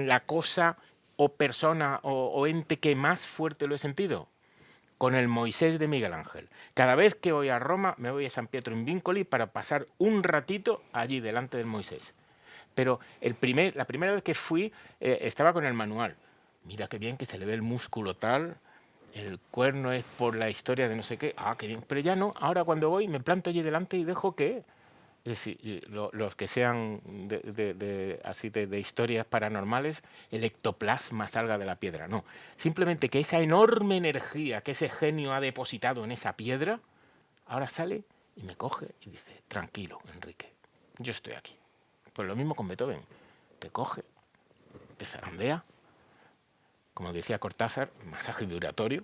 la cosa o persona o ente que más fuerte lo he sentido. Con el Moisés de Miguel Ángel. Cada vez que voy a Roma me voy a San Pietro in Vincoli para pasar un ratito allí delante del Moisés. Pero la primera vez que fui estaba con el manual. Mira qué bien que se le ve el músculo tal. el cuerno es por la historia de no sé qué, qué bien, pero ya no, ahora cuando voy me planto allí delante y dejo que los que sean así de historias paranormales, el ectoplasma salga de la piedra, no, simplemente que esa enorme energía que ese genio ha depositado en esa piedra, ahora sale y me coge y dice, tranquilo, Enrique, yo estoy aquí. Pues lo mismo con Beethoven, te coge, te zarandea, como decía Cortázar, masaje vibratorio,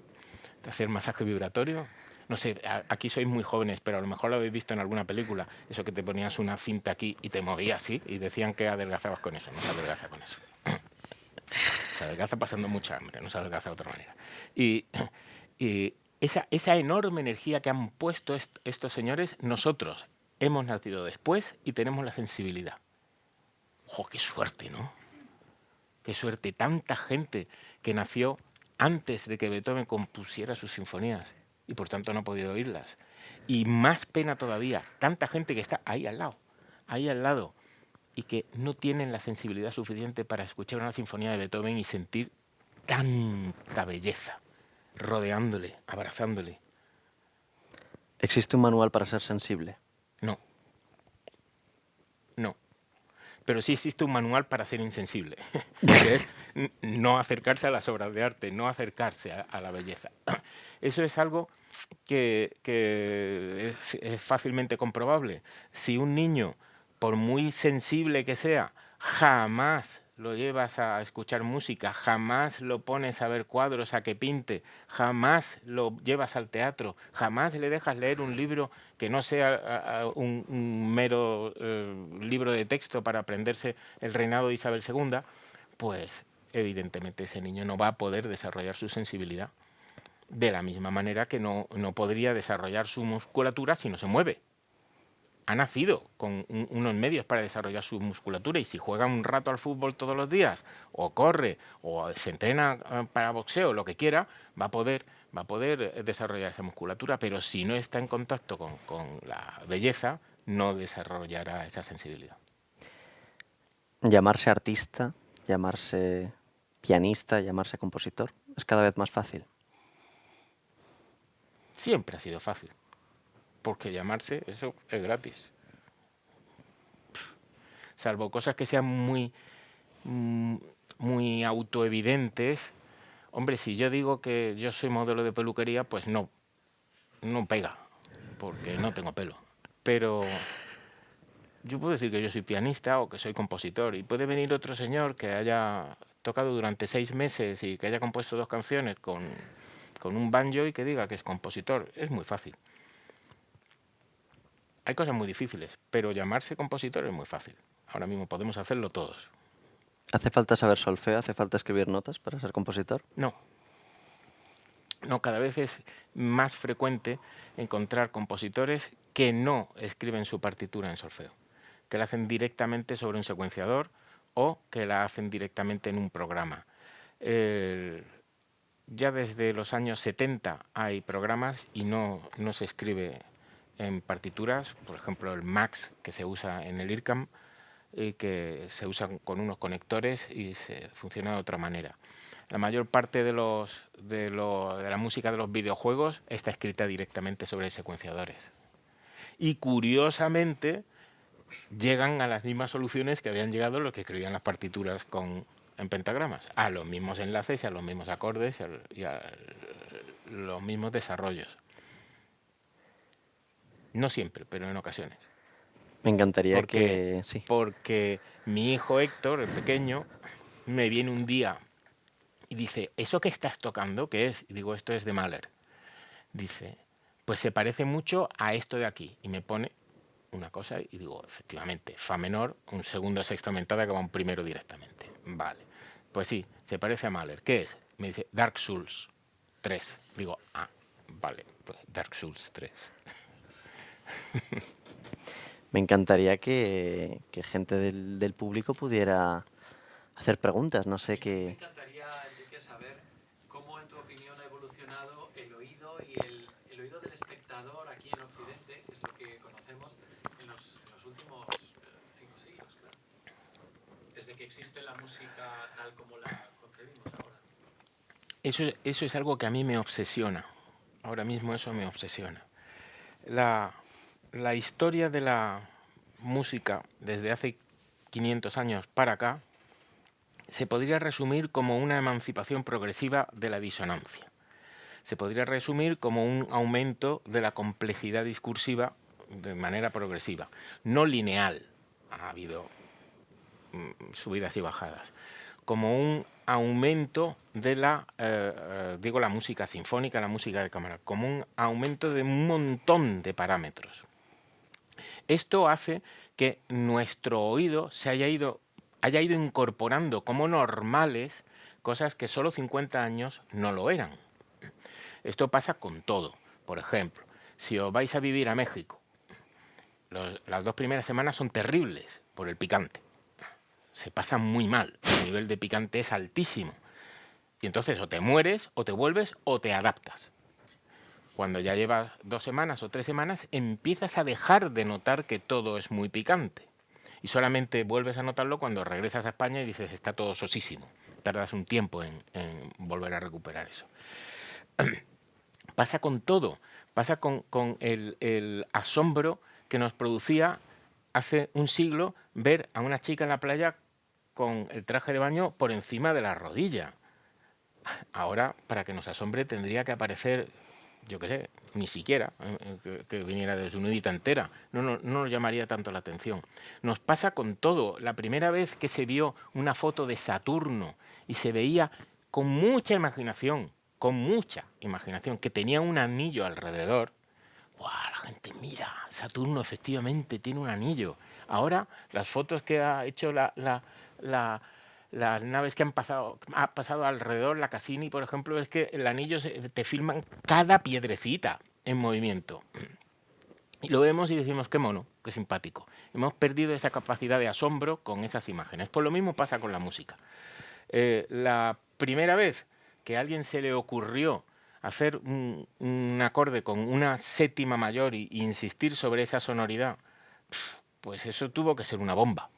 te hace el masaje vibratorio. No sé, aquí sois muy jóvenes, pero a lo mejor lo habéis visto en alguna película, eso que te ponías una cinta aquí y te movías así, y decían que adelgazabas con eso. No se adelgaza con eso. Se adelgaza pasando mucha hambre, no se adelgaza de otra manera. Y esa enorme energía que han puesto estos señores, nosotros hemos nacido después y tenemos la sensibilidad. ¡Jo, qué suerte!, ¿no? Qué suerte, tanta gente que nació antes de que Beethoven compusiera sus sinfonías y por tanto no ha podido oírlas. Y más pena todavía, tanta gente que está ahí al lado, y que no tienen la sensibilidad suficiente para escuchar una sinfonía de Beethoven y sentir tanta belleza, rodeándole, abrazándole. ¿Existe un manual para ser sensible? No, no. Pero sí existe un manual para ser insensible, que es no acercarse a las obras de arte, no acercarse a la belleza. Eso es algo que es fácilmente comprobable. Si un niño, por muy sensible que sea, jamás lo llevas a escuchar música, jamás lo pones a ver cuadros, a que pinte, jamás lo llevas al teatro, jamás le dejas leer un libro que no sea un mero libro de texto para aprenderse el reinado de Isabel II, pues evidentemente ese niño no va a poder desarrollar su sensibilidad. De la misma manera que no podría desarrollar su musculatura si no se mueve. Ha nacido con unos medios para desarrollar su musculatura, y si juega un rato al fútbol todos los días, o corre, o se entrena para boxeo, lo que quiera, va a poder desarrollar esa musculatura, pero si no está en contacto con la belleza, no desarrollará esa sensibilidad. Llamarse artista, llamarse pianista, llamarse compositor, es cada vez más fácil. Siempre ha sido fácil, porque llamarse, eso es gratis. Salvo cosas que sean muy autoevidentes. Hombre, si yo digo que yo soy modelo de peluquería, pues no pega, porque no tengo pelo. Pero yo puedo decir que yo soy pianista o que soy compositor, y puede venir otro señor que haya tocado durante 6 meses y que haya compuesto 2 canciones con un banjo y que diga que es compositor. Es muy fácil. Hay cosas muy difíciles, pero llamarse compositor es muy fácil. Ahora mismo podemos hacerlo todos. ¿Hace falta saber solfeo? ¿Hace falta escribir notas para ser compositor? No, cada vez es más frecuente encontrar compositores que no escriben su partitura en solfeo, que la hacen directamente sobre un secuenciador o que la hacen directamente en un programa. Ya desde los años 70 hay programas y no se escribe en partituras, por ejemplo el Max, que se usa en el IRCAM, que se usan con unos conectores y funciona de otra manera. La mayor parte de la música de los videojuegos está escrita directamente sobre secuenciadores. Y curiosamente llegan a las mismas soluciones que habían llegado los que escribían las partituras en pentagramas, a los mismos enlaces y a los mismos acordes y a los mismos desarrollos. No siempre, pero en ocasiones. Me encantaría que... Sí. Porque mi hijo Héctor, el pequeño, me viene un día y dice, ¿eso que estás tocando qué es? Y digo, esto es de Mahler. Dice, pues se parece mucho a esto de aquí. Y me pone una cosa y digo, efectivamente, fa menor, un segundo sexta aumentada que va un primero directamente. Vale, pues sí, se parece a Mahler. ¿Qué es? Me dice, Dark Souls 3. Digo, vale, pues Dark Souls 3. Me encantaría que gente del público pudiera hacer preguntas, no sé qué... Me encantaría, Enrique, saber cómo, en tu opinión, ha evolucionado el oído y el oído del espectador aquí en Occidente, que es lo que conocemos en los últimos 5 siglos, claro. Desde que existe la música tal como la concebimos ahora. Eso es algo que a mí me obsesiona. Ahora mismo eso me obsesiona. La historia de la música desde hace 500 años para acá se podría resumir como una emancipación progresiva de la disonancia. Se podría resumir como un aumento de la complejidad discursiva de manera progresiva, no lineal. Ha habido subidas y bajadas, como un aumento de la música sinfónica, la música de cámara, como un aumento de un montón de parámetros. Esto hace que nuestro oído se haya ido incorporando como normales cosas que solo 50 años no lo eran. Esto pasa con todo. Por ejemplo, si os vais a vivir a México, las 2 primeras semanas son terribles por el picante. Se pasa muy mal, el nivel de picante es altísimo. Y entonces o te mueres, o te vuelves, o te adaptas. Cuando ya llevas 2 semanas o 3 semanas, empiezas a dejar de notar que todo es muy picante. Y solamente vuelves a notarlo cuando regresas a España y dices, está todo sosísimo. Tardas un tiempo en volver a recuperar eso. Pasa con todo. Pasa con el asombro que nos producía hace un siglo ver a una chica en la playa con el traje de baño por encima de la rodilla. Ahora, para que nos asombre, tendría que aparecer, yo qué sé, ni siquiera que viniera desnudita entera. No nos llamaría tanto la atención. Nos pasa con todo. La primera vez que se vio una foto de Saturno y se veía con mucha imaginación, que tenía un anillo alrededor, ¡guau! La gente, mira, Saturno efectivamente tiene un anillo. Ahora, las fotos que ha hecho las naves que ha pasado alrededor, la Cassini, por ejemplo, es que el anillo te filman cada piedrecita en movimiento. Y lo vemos y decimos, qué mono, qué simpático. Hemos perdido esa capacidad de asombro con esas imágenes. Pues lo mismo pasa con la música. La primera vez que a alguien se le ocurrió hacer un acorde con una séptima mayor e insistir sobre esa sonoridad, pues eso tuvo que ser una bomba.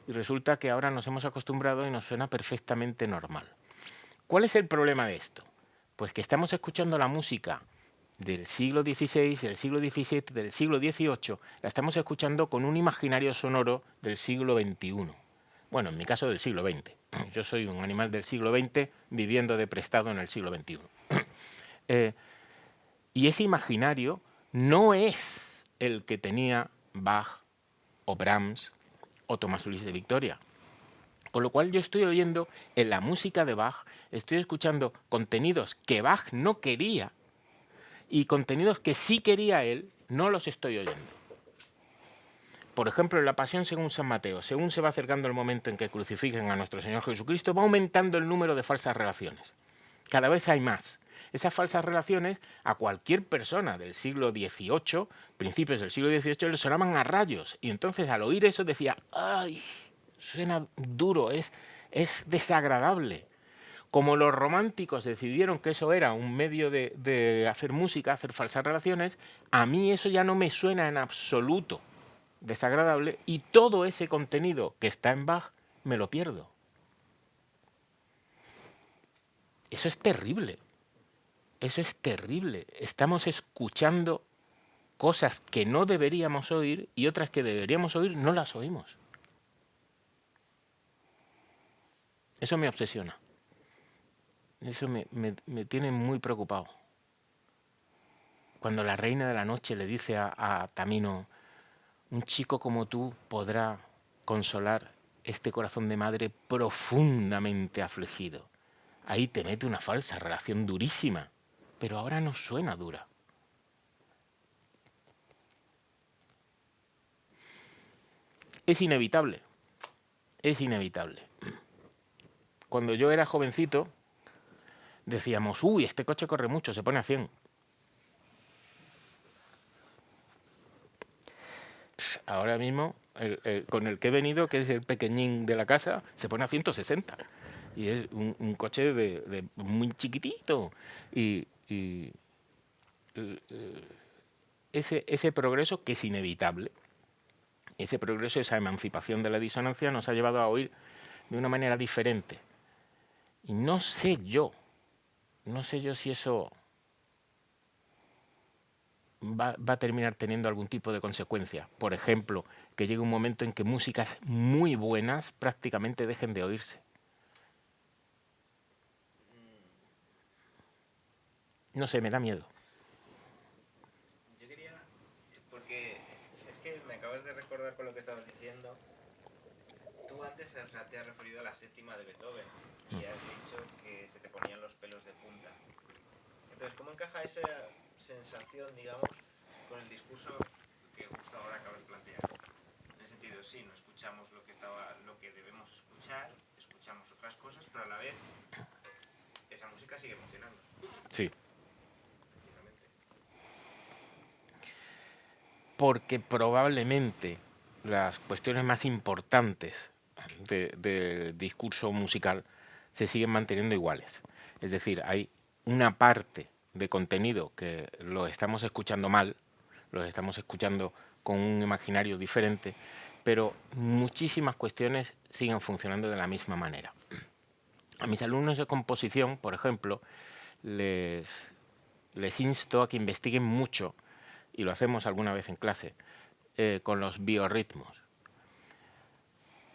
Y resulta que ahora nos hemos acostumbrado y nos suena perfectamente normal. ¿Cuál es el problema de esto? Pues que estamos escuchando la música del siglo XVI, del siglo XVII, del siglo XVIII, la estamos escuchando con un imaginario sonoro del siglo XXI. Bueno, en mi caso del siglo XX. Yo soy un animal del siglo XX viviendo de prestado en el siglo XXI. Y ese imaginario no es el que tenía Bach o Brahms o Tomás Ulis de Victoria. Con lo cual yo estoy oyendo en la música de Bach, estoy escuchando contenidos que Bach no quería y contenidos que sí quería él, no los estoy oyendo. Por ejemplo, en la Pasión según San Mateo, según se va acercando el momento en que crucifiquen a nuestro Señor Jesucristo, va aumentando el número de falsas relaciones. Cada vez hay más. Esas falsas relaciones a cualquier persona del siglo XVIII, principios del siglo XVIII, le sonaban a rayos. Y entonces al oír eso decía, ¡ay! Suena duro, es desagradable. Como los románticos decidieron que eso era un medio de hacer música, hacer falsas relaciones, a mí eso ya no me suena en absoluto desagradable y todo ese contenido que está en Bach me lo pierdo. Eso es terrible. Eso es terrible. Estamos escuchando cosas que no deberíamos oír y otras que deberíamos oír no las oímos. Eso me obsesiona. Eso me tiene muy preocupado. Cuando la reina de la noche le dice a Tamino, un chico como tú podrá consolar este corazón de madre profundamente afligido. Ahí te mete una falsa relación durísima, pero ahora no suena dura. Es inevitable, es inevitable. Cuando yo era jovencito, decíamos, uy, este coche corre mucho, se pone a 100. Ahora mismo, con el que he venido, que es el pequeñín de la casa, se pone a 160. Y es un coche de muy chiquitito. Y ese progreso que es inevitable, ese progreso, esa emancipación de la disonancia nos ha llevado a oír de una manera diferente. Y no sé yo no sé yo si eso va a terminar teniendo algún tipo de consecuencia. Por ejemplo, que llegue un momento en que músicas muy buenas prácticamente dejen de oírse. No sé, me da miedo. Yo quería, porque es que me acabas de recordar con lo que estabas diciendo. Tú antes te has referido a la séptima de Beethoven y has dicho que se te ponían los pelos de punta. Entonces, ¿cómo encaja esa sensación, digamos, con el discurso que justo ahora acabas de plantear? En el sentido, sí, no escuchamos lo que debemos escuchar, escuchamos otras cosas, pero a la vez esa música sigue funcionando. Sí. Porque probablemente las cuestiones más importantes del discurso musical se siguen manteniendo iguales. Es decir, hay una parte de contenido que lo estamos escuchando mal, lo estamos escuchando con un imaginario diferente, pero muchísimas cuestiones siguen funcionando de la misma manera. A mis alumnos de composición, por ejemplo, les insto a que investiguen mucho, y lo hacemos alguna vez en clase, con los biorritmos.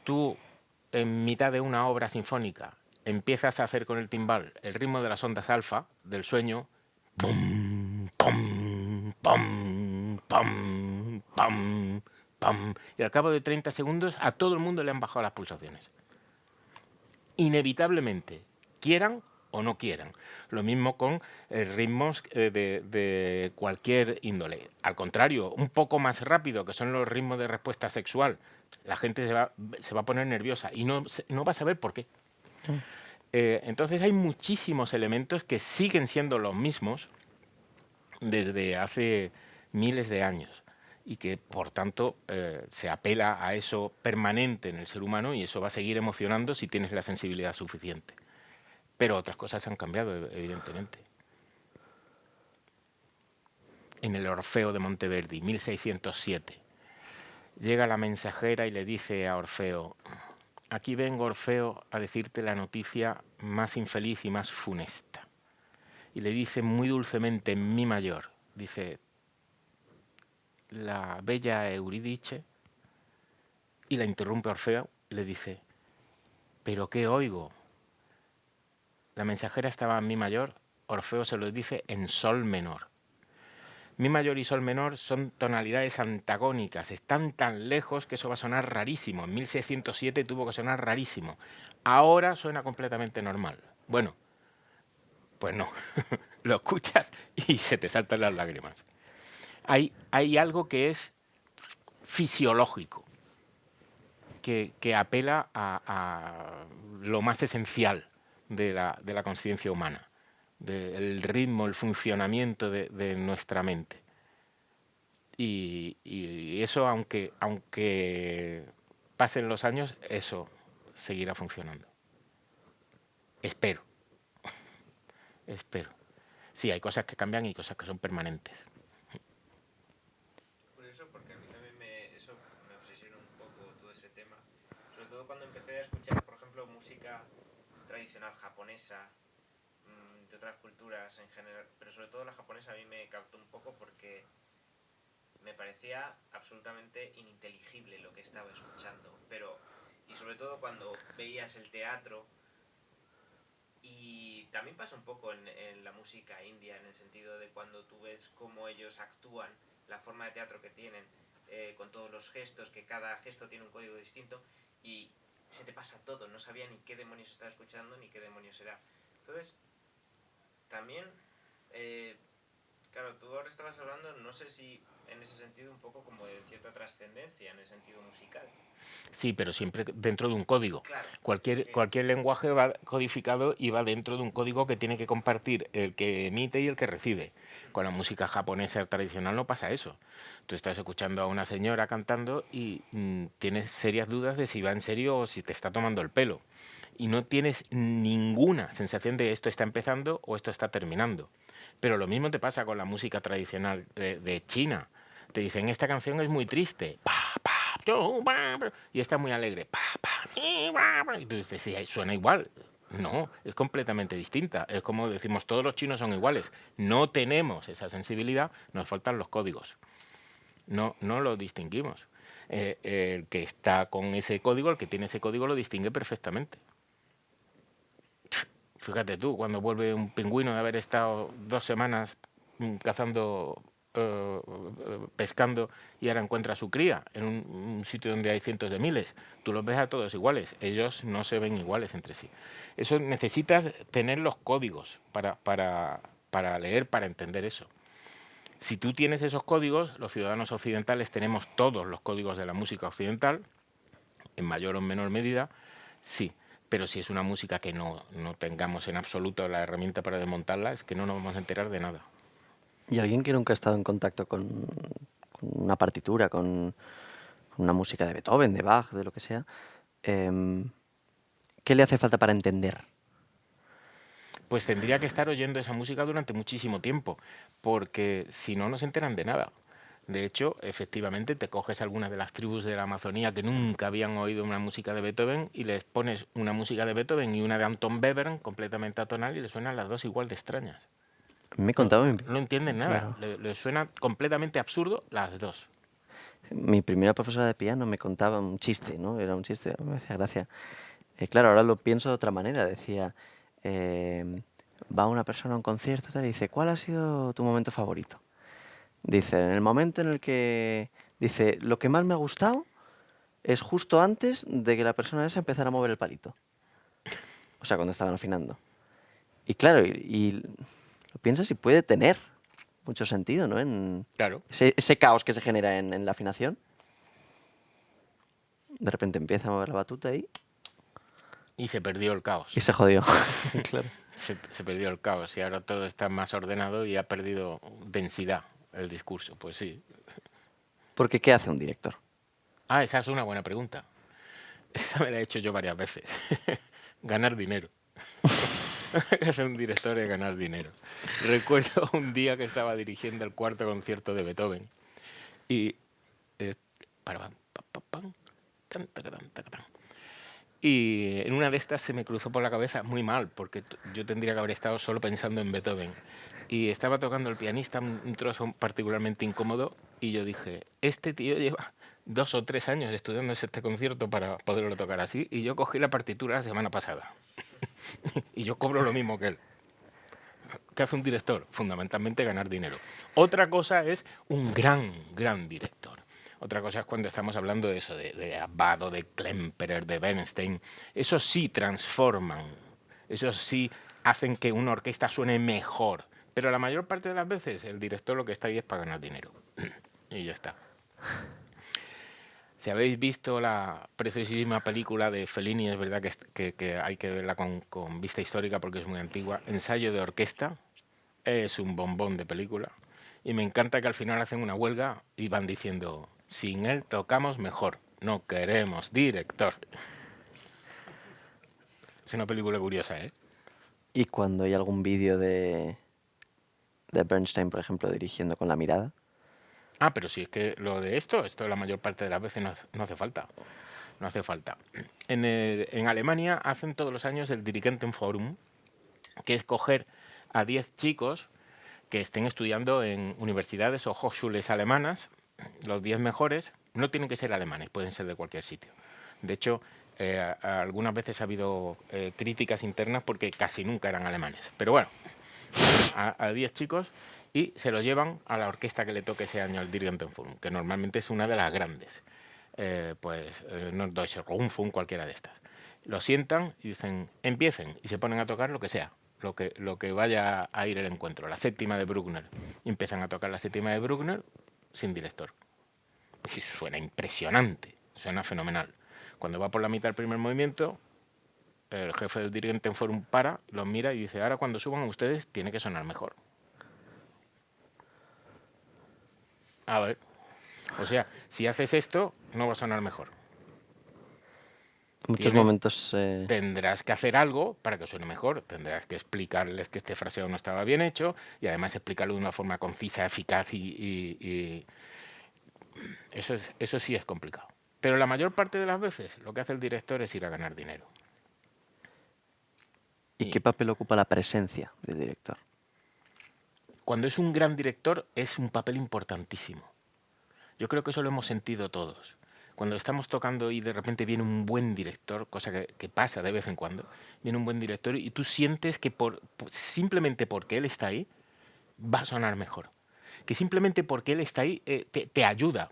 Tú, en mitad de una obra sinfónica, empiezas a hacer con el timbal el ritmo de las ondas alfa del sueño, pum, pum, pum, pum, pum, pum, y al cabo de 30 segundos a todo el mundo le han bajado las pulsaciones. Inevitablemente, quieran o no quieran. Lo mismo con ritmos de cualquier índole. Al contrario, un poco más rápido, que son los ritmos de respuesta sexual. La gente se va a poner nerviosa y no va a saber por qué. Entonces hay muchísimos elementos que siguen siendo los mismos desde hace miles de años y que, por tanto, se apela a eso permanente en el ser humano y eso va a seguir emocionando si tienes la sensibilidad suficiente. Pero otras cosas han cambiado, evidentemente. En el Orfeo de Monteverdi, 1607, llega la mensajera y le dice a Orfeo: aquí vengo, Orfeo, a decirte la noticia más infeliz y más funesta. Y le dice muy dulcemente en mi mayor, dice: la bella Eurídice, y la interrumpe Orfeo y le dice: ¿pero qué oigo? La mensajera estaba en mi mayor, Orfeo se lo dice en sol menor. Mi mayor y sol menor son tonalidades antagónicas, están tan lejos que eso va a sonar rarísimo. En 1607 tuvo que sonar rarísimo. Ahora suena completamente normal. Bueno, pues no, lo escuchas y se te saltan las lágrimas. Hay algo que es fisiológico, que apela a lo más esencial de la conciencia humana, del ritmo, el funcionamiento de nuestra mente. Y eso, aunque pasen los años, eso seguirá funcionando. Espero. Espero. Sí, hay cosas que cambian y cosas que son permanentes. Curioso, porque a mí también eso me obsesiona un poco todo ese tema. Sobre todo cuando empecé a escuchar, por ejemplo, música tradicional japonesa, de otras culturas en general, pero sobre todo la japonesa a mí me captó un poco porque me parecía absolutamente ininteligible lo que estaba escuchando, y sobre todo cuando veías el teatro, y también pasa un poco en la música india, en el sentido de cuando tú ves cómo ellos actúan, la forma de teatro que tienen, con todos los gestos, que cada gesto tiene un código distinto, y se te pasa todo, no sabía ni qué demonios estaba escuchando ni qué demonios era. Entonces, también, claro, tú ahora estabas hablando, no sé si en ese sentido un poco como de cierta trascendencia en el sentido musical. Sí, pero siempre dentro de un código. Claro. Cualquier lenguaje va codificado y va dentro de un código que tiene que compartir el que emite y el que recibe. Con la música japonesa tradicional no pasa eso. Tú estás escuchando a una señora cantando y tienes serias dudas de si va en serio o si te está tomando el pelo. Y no tienes ninguna sensación de esto está empezando o esto está terminando. Pero lo mismo te pasa con la música tradicional de China. Te dicen, esta canción es muy triste. Y está muy alegre. Y tú dices, sí, suena igual. No, es completamente distinta. Es como decimos, todos los chinos son iguales. No tenemos esa sensibilidad, nos faltan los códigos. No lo distinguimos. El que está con ese código, el que tiene ese código, lo distingue perfectamente. Fíjate tú, cuando vuelve un pingüino de haber estado 2 semanas cazando, pescando, y ahora encuentra a su cría en un sitio donde hay cientos de miles. Tú los ves a todos iguales, ellos no se ven iguales entre sí. Eso necesitas tener los códigos para leer, para entender eso. Si tú tienes esos códigos, los ciudadanos occidentales tenemos todos los códigos de la música occidental, en mayor o menor medida, sí. Pero si es una música que no tengamos en absoluto la herramienta para desmontarla, es que no nos vamos a enterar de nada. ¿Y alguien que nunca ha estado en contacto con una partitura, con una música de Beethoven, de Bach, de lo que sea, qué le hace falta para entender? Pues tendría que estar oyendo esa música durante muchísimo tiempo, porque si no, no se enteran de nada. De hecho, efectivamente, te coges algunas de las tribus de la Amazonía que nunca habían oído una música de Beethoven y les pones una música de Beethoven y una de Anton Webern completamente atonal y les suenan las dos igual de extrañas. Me contaba No entienden nada, claro. les suena completamente absurdo las dos. Mi primera profesora de piano me contaba un chiste, ¿no? Era un chiste, me hacía gracia. Claro, ahora lo pienso de otra manera. Decía, va una persona a un concierto tal, y dice, ¿cuál ha sido tu momento favorito? Dice, en el momento en el que... Dice, lo que más me ha gustado es justo antes de que la persona esa empezara a mover el palito. O sea, cuando estaban afinando. Y claro, y lo piensas y puede tener mucho sentido, ¿no? En Claro. ese caos que se genera en la afinación. De repente empieza a mover la batuta Y se perdió el caos. y se jodió. Claro. Se perdió el caos y ahora todo está más ordenado y ha perdido densidad el discurso. Pues sí. Porque ¿qué hace un director? Ah, esa es una buena pregunta. Esa me la he hecho yo varias veces. Ganar dinero. Es un director de ganar dinero. Recuerdo un día que estaba dirigiendo el 4º concierto de Beethoven y y en una de estas se me cruzó por la cabeza muy mal, porque yo tendría que haber estado solo pensando en Beethoven. Y estaba tocando el pianista un trozo particularmente incómodo y yo dije, este tío lleva 2 o 3 años estudiando este concierto para poderlo tocar así, y yo cogí la partitura la semana pasada. Y yo cobro lo mismo que él. ¿Qué hace un director? Fundamentalmente ganar dinero. Otra cosa es un gran director. Otra cosa es cuando estamos hablando de eso, de Abbado, de Klemperer, de Bernstein. Esos sí transforman, esos sí hacen que una orquesta suene mejor. Pero la mayor parte de las veces el director lo que está ahí es para ganar dinero. Y ya está. Si habéis visto la preciosísima película de Fellini, es verdad que hay que verla con vista histórica porque es muy antigua, Ensayo de orquesta, es un bombón de película. Y me encanta que al final hacen una huelga y van diciendo, sin él tocamos mejor, no queremos director. Es una película curiosa, ¿eh? Y cuando hay algún vídeo de Bernstein, por ejemplo, dirigiendo con la mirada. Ah, pero si es que lo de esto la mayor parte de las veces no hace falta. No hace falta. En Alemania hacen todos los años el Dirigentenforum, que es coger a 10 chicos que estén estudiando en universidades o Hochschules alemanas, los 10 mejores. No tienen que ser alemanes, pueden ser de cualquier sitio. De hecho, algunas veces ha habido críticas internas porque casi nunca eran alemanes. Pero bueno, a 10 chicos y se los llevan a la orquesta que le toque ese año al Dirigentenforum, que normalmente es una de las grandes. Norddeutscher Rundfunk, cualquiera de estas. Los sientan y dicen, empiecen, y se ponen a tocar lo que sea, lo que vaya a ir el encuentro, la séptima de Bruckner. Y empiezan a tocar la séptima de Bruckner sin director. Y suena impresionante, suena fenomenal. Cuando va por la mitad del primer movimiento, el jefe del Dirigentenforum para, los mira y dice, ahora cuando suban ustedes tiene que sonar mejor. A ver, o sea, si haces esto, no va a sonar mejor. En muchos momentos... Tendrás que hacer algo para que suene mejor. Tendrás que explicarles que este fraseo no estaba bien hecho y además explicarlo de una forma concisa, eficaz y eso sí es complicado. Pero la mayor parte de las veces lo que hace el director es ir a ganar dinero. ¿Qué papel ocupa la presencia del director? Cuando es un gran director es un papel importantísimo. Yo creo que eso lo hemos sentido todos. Cuando estamos tocando y de repente viene un buen director, cosa que pasa de vez en cuando, viene un buen director y tú sientes que simplemente porque él está ahí, va a sonar mejor. Que simplemente porque él está ahí te ayuda.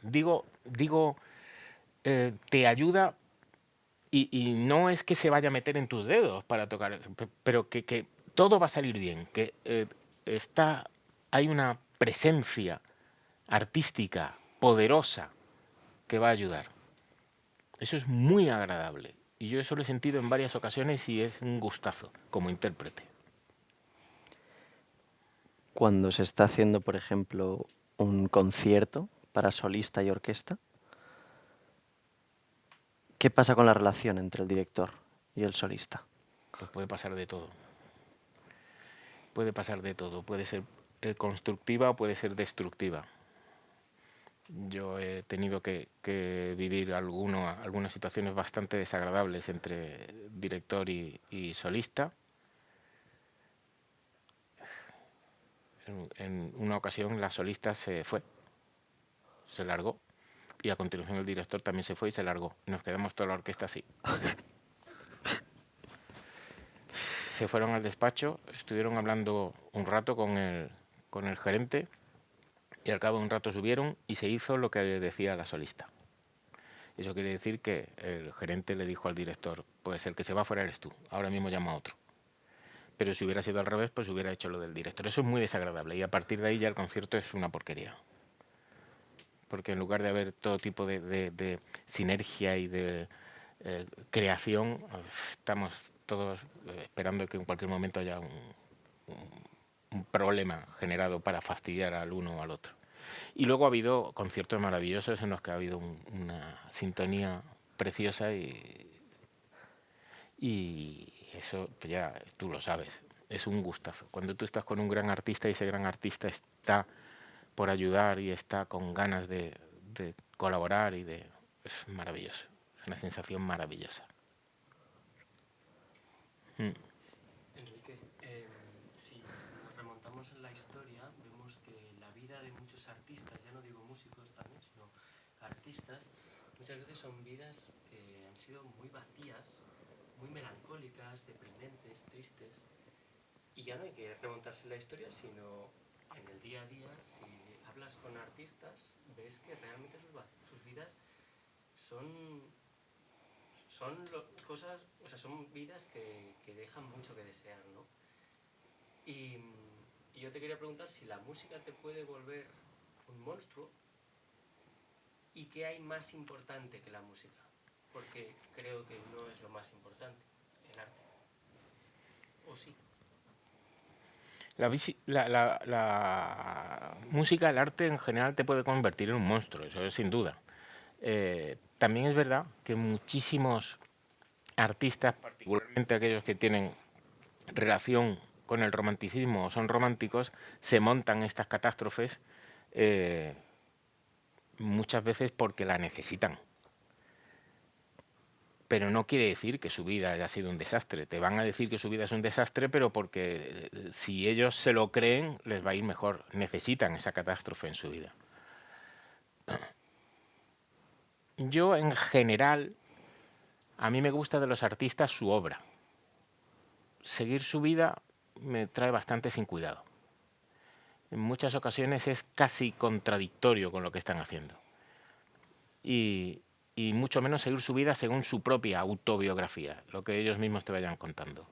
Te ayuda y no es que se vaya a meter en tus dedos para tocar, pero que todo va a salir bien, que hay una presencia artística poderosa que va a ayudar. Eso es muy agradable y yo eso lo he sentido en varias ocasiones y es un gustazo como intérprete. Cuando se está haciendo, por ejemplo, un concierto para solista y orquesta, ¿qué pasa con la relación entre el director y el solista? Pues puede pasar de todo. Puede pasar de todo. Puede ser constructiva o puede ser destructiva. Yo he tenido que vivir algunas situaciones bastante desagradables entre director y solista. En una ocasión la solista se fue, se largó, y a continuación el director también se fue y se largó. Y nos quedamos toda la orquesta así. Se fueron al despacho, estuvieron hablando un rato con el gerente y al cabo de un rato subieron y se hizo lo que decía la solista. Eso quiere decir que el gerente le dijo al director, pues el que se va fuera eres tú, ahora mismo llama a otro. Pero si hubiera sido al revés, pues hubiera hecho lo del director. Eso es muy desagradable y a partir de ahí ya el concierto es una porquería. Porque en lugar de haber todo tipo de sinergia y de creación, estamos todos esperando que en cualquier momento haya un problema generado para fastidiar al uno o al otro. Y luego ha habido conciertos maravillosos en los que ha habido una sintonía preciosa y eso pues ya tú lo sabes, es un gustazo. Cuando tú estás con un gran artista y ese gran artista está por ayudar y está con ganas de colaborar es maravilloso, es una sensación maravillosa. Enrique, si nos remontamos en la historia, vemos que la vida de muchos artistas, ya no digo músicos también, sino artistas, muchas veces son vidas que han sido muy vacías, muy melancólicas, deprimentes, tristes. Y ya no hay que remontarse en la historia, sino en el día a día. Si hablas con artistas, ves que realmente sus vidas son cosas, o sea, son vidas que dejan mucho que desear, ¿no? Y yo te quería preguntar si la música te puede volver un monstruo y qué hay más importante que la música, porque creo que no es lo más importante, el arte. ¿O sí? La música, el arte en general te puede convertir en un monstruo, eso es sin duda. También es verdad que muchísimos artistas, particularmente aquellos que tienen relación con el romanticismo o son románticos, se montan estas catástrofes muchas veces porque la necesitan. Pero no quiere decir que su vida haya sido un desastre. Te van a decir que su vida es un desastre, pero porque si ellos se lo creen, les va a ir mejor. Necesitan esa catástrofe en su vida. Yo, en general, a mí me gusta de los artistas su obra. Seguir su vida me trae bastante sin cuidado. En muchas ocasiones es casi contradictorio con lo que están haciendo. Y mucho menos seguir su vida según su propia autobiografía, lo que ellos mismos te vayan contando.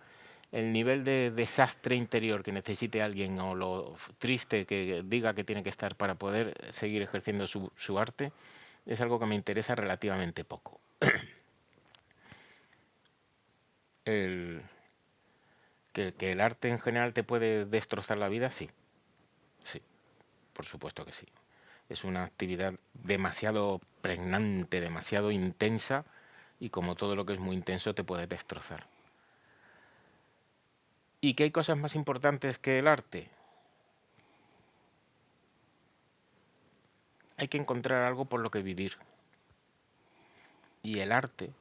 El nivel de desastre interior que necesite alguien o lo triste que diga que tiene que estar para poder seguir ejerciendo su arte es algo que me interesa relativamente poco. Que el arte en general te puede destrozar la vida, sí. Sí, por supuesto que sí. Es una actividad demasiado pregnante, demasiado intensa y como todo lo que es muy intenso te puede destrozar. ¿Y qué hay cosas más importantes que el arte? Hay que encontrar algo por lo que vivir. Y el arte,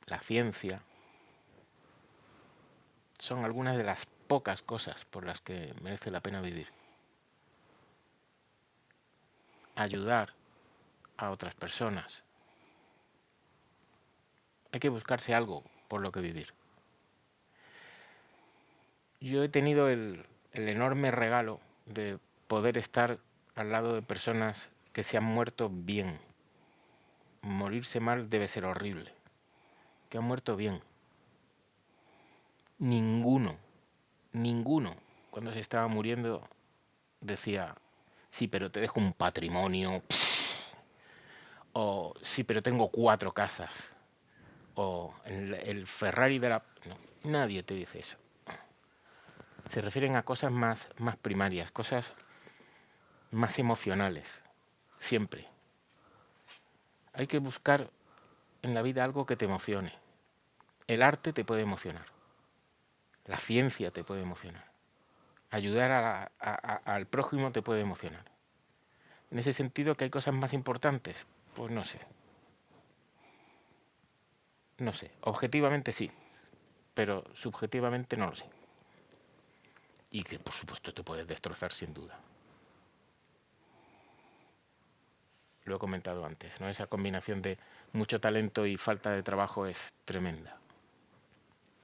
la ciencia, son algunas de las pocas cosas por las que merece la pena vivir. Ayudar a otras personas. Hay que buscarse algo por lo que vivir. Yo he tenido el enorme regalo de poder estar al lado de personas que se han muerto bien. Morirse mal debe ser horrible. Que han muerto bien. Ninguno, cuando se estaba muriendo, decía, sí, pero te dejo un patrimonio, o sí, pero tengo 4 casas, o el Ferrari de la... No, nadie te dice eso. Se refieren a cosas más primarias, cosas más emocionales, siempre. Hay que buscar en la vida algo que te emocione. El arte te puede emocionar, la ciencia te puede emocionar, ayudar al prójimo te puede emocionar. En ese sentido, ¿que hay cosas más importantes? Pues no sé. No sé, objetivamente sí, pero subjetivamente no lo sé. Y que por supuesto te puedes destrozar sin duda. Lo he comentado antes, ¿no? Esa combinación de mucho talento y falta de trabajo es tremenda.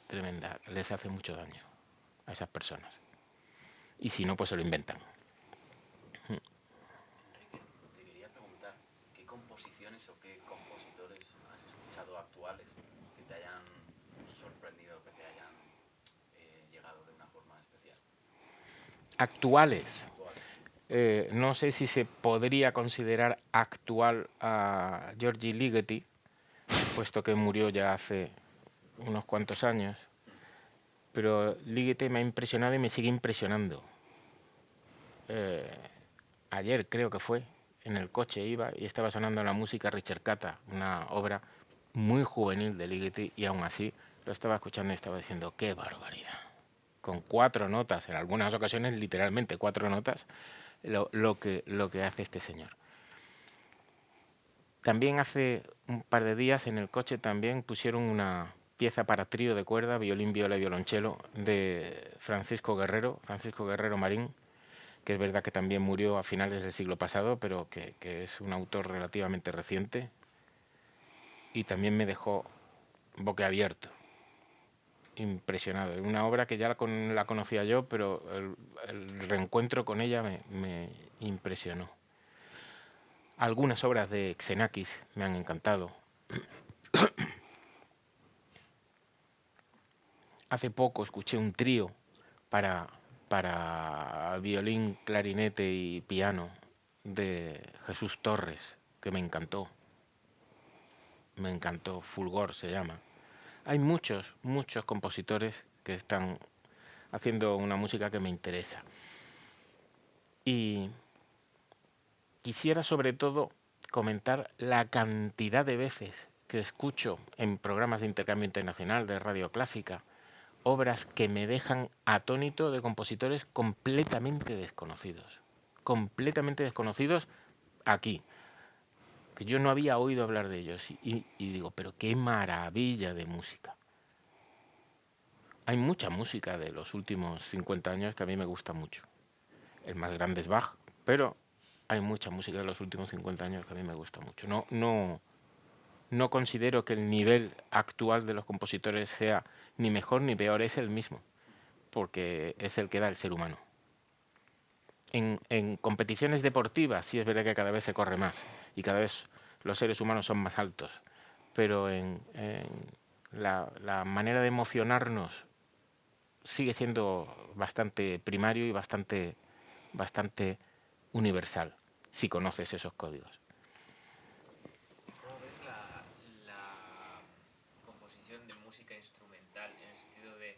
Tremenda, les hace mucho daño a esas personas. Y si no, pues se lo inventan. Enrique, te quería preguntar, ¿qué composiciones o qué compositores has escuchado actuales que te hayan sorprendido, que te hayan llegado de una forma especial? Actuales. No sé si se podría considerar actual a György Ligeti, puesto que murió ya hace unos cuantos años, pero Ligeti me ha impresionado y me sigue impresionando. Ayer creo que fue, en el coche iba y estaba sonando la música Ricercata, una obra muy juvenil de Ligeti, y aún así lo estaba escuchando y estaba diciendo, ¡qué barbaridad! Con 4 notas, en algunas ocasiones literalmente 4 notas, lo que hace este señor. También hace un par de días en el coche también pusieron una pieza para trío de cuerda, violín, viola y violonchelo, de Francisco Guerrero Marín, que es verdad que también murió a finales del siglo pasado, pero que es un autor relativamente reciente, y también me dejó boquiabierto, impresionado. Es una obra que ya la conocía yo, pero el reencuentro con ella me impresionó. Algunas obras de Xenakis me han encantado. Hace poco escuché un trío para violín, clarinete y piano de Jesús Torres, que me encantó. Me encantó, Fulgor se llama. Hay muchos compositores que están haciendo una música que me interesa. Y quisiera sobre todo comentar la cantidad de veces que escucho en programas de intercambio internacional de radio clásica obras que me dejan atónito de compositores completamente desconocidos aquí, que yo no había oído hablar de ellos, y digo, pero qué maravilla de música. Hay mucha música de los últimos 50 años que a mí me gusta mucho. El más grande es Bach, pero hay mucha música de los últimos 50 años que a mí me gusta mucho. No considero que el nivel actual de los compositores sea ni mejor ni peor, es el mismo, porque es el que da el ser humano. En competiciones deportivas sí es verdad que cada vez se corre más y cada vez los seres humanos son más altos, pero en la manera de emocionarnos sigue siendo bastante primario y bastante universal, si conoces esos códigos. ¿Cómo ves la composición de música instrumental en el sentido de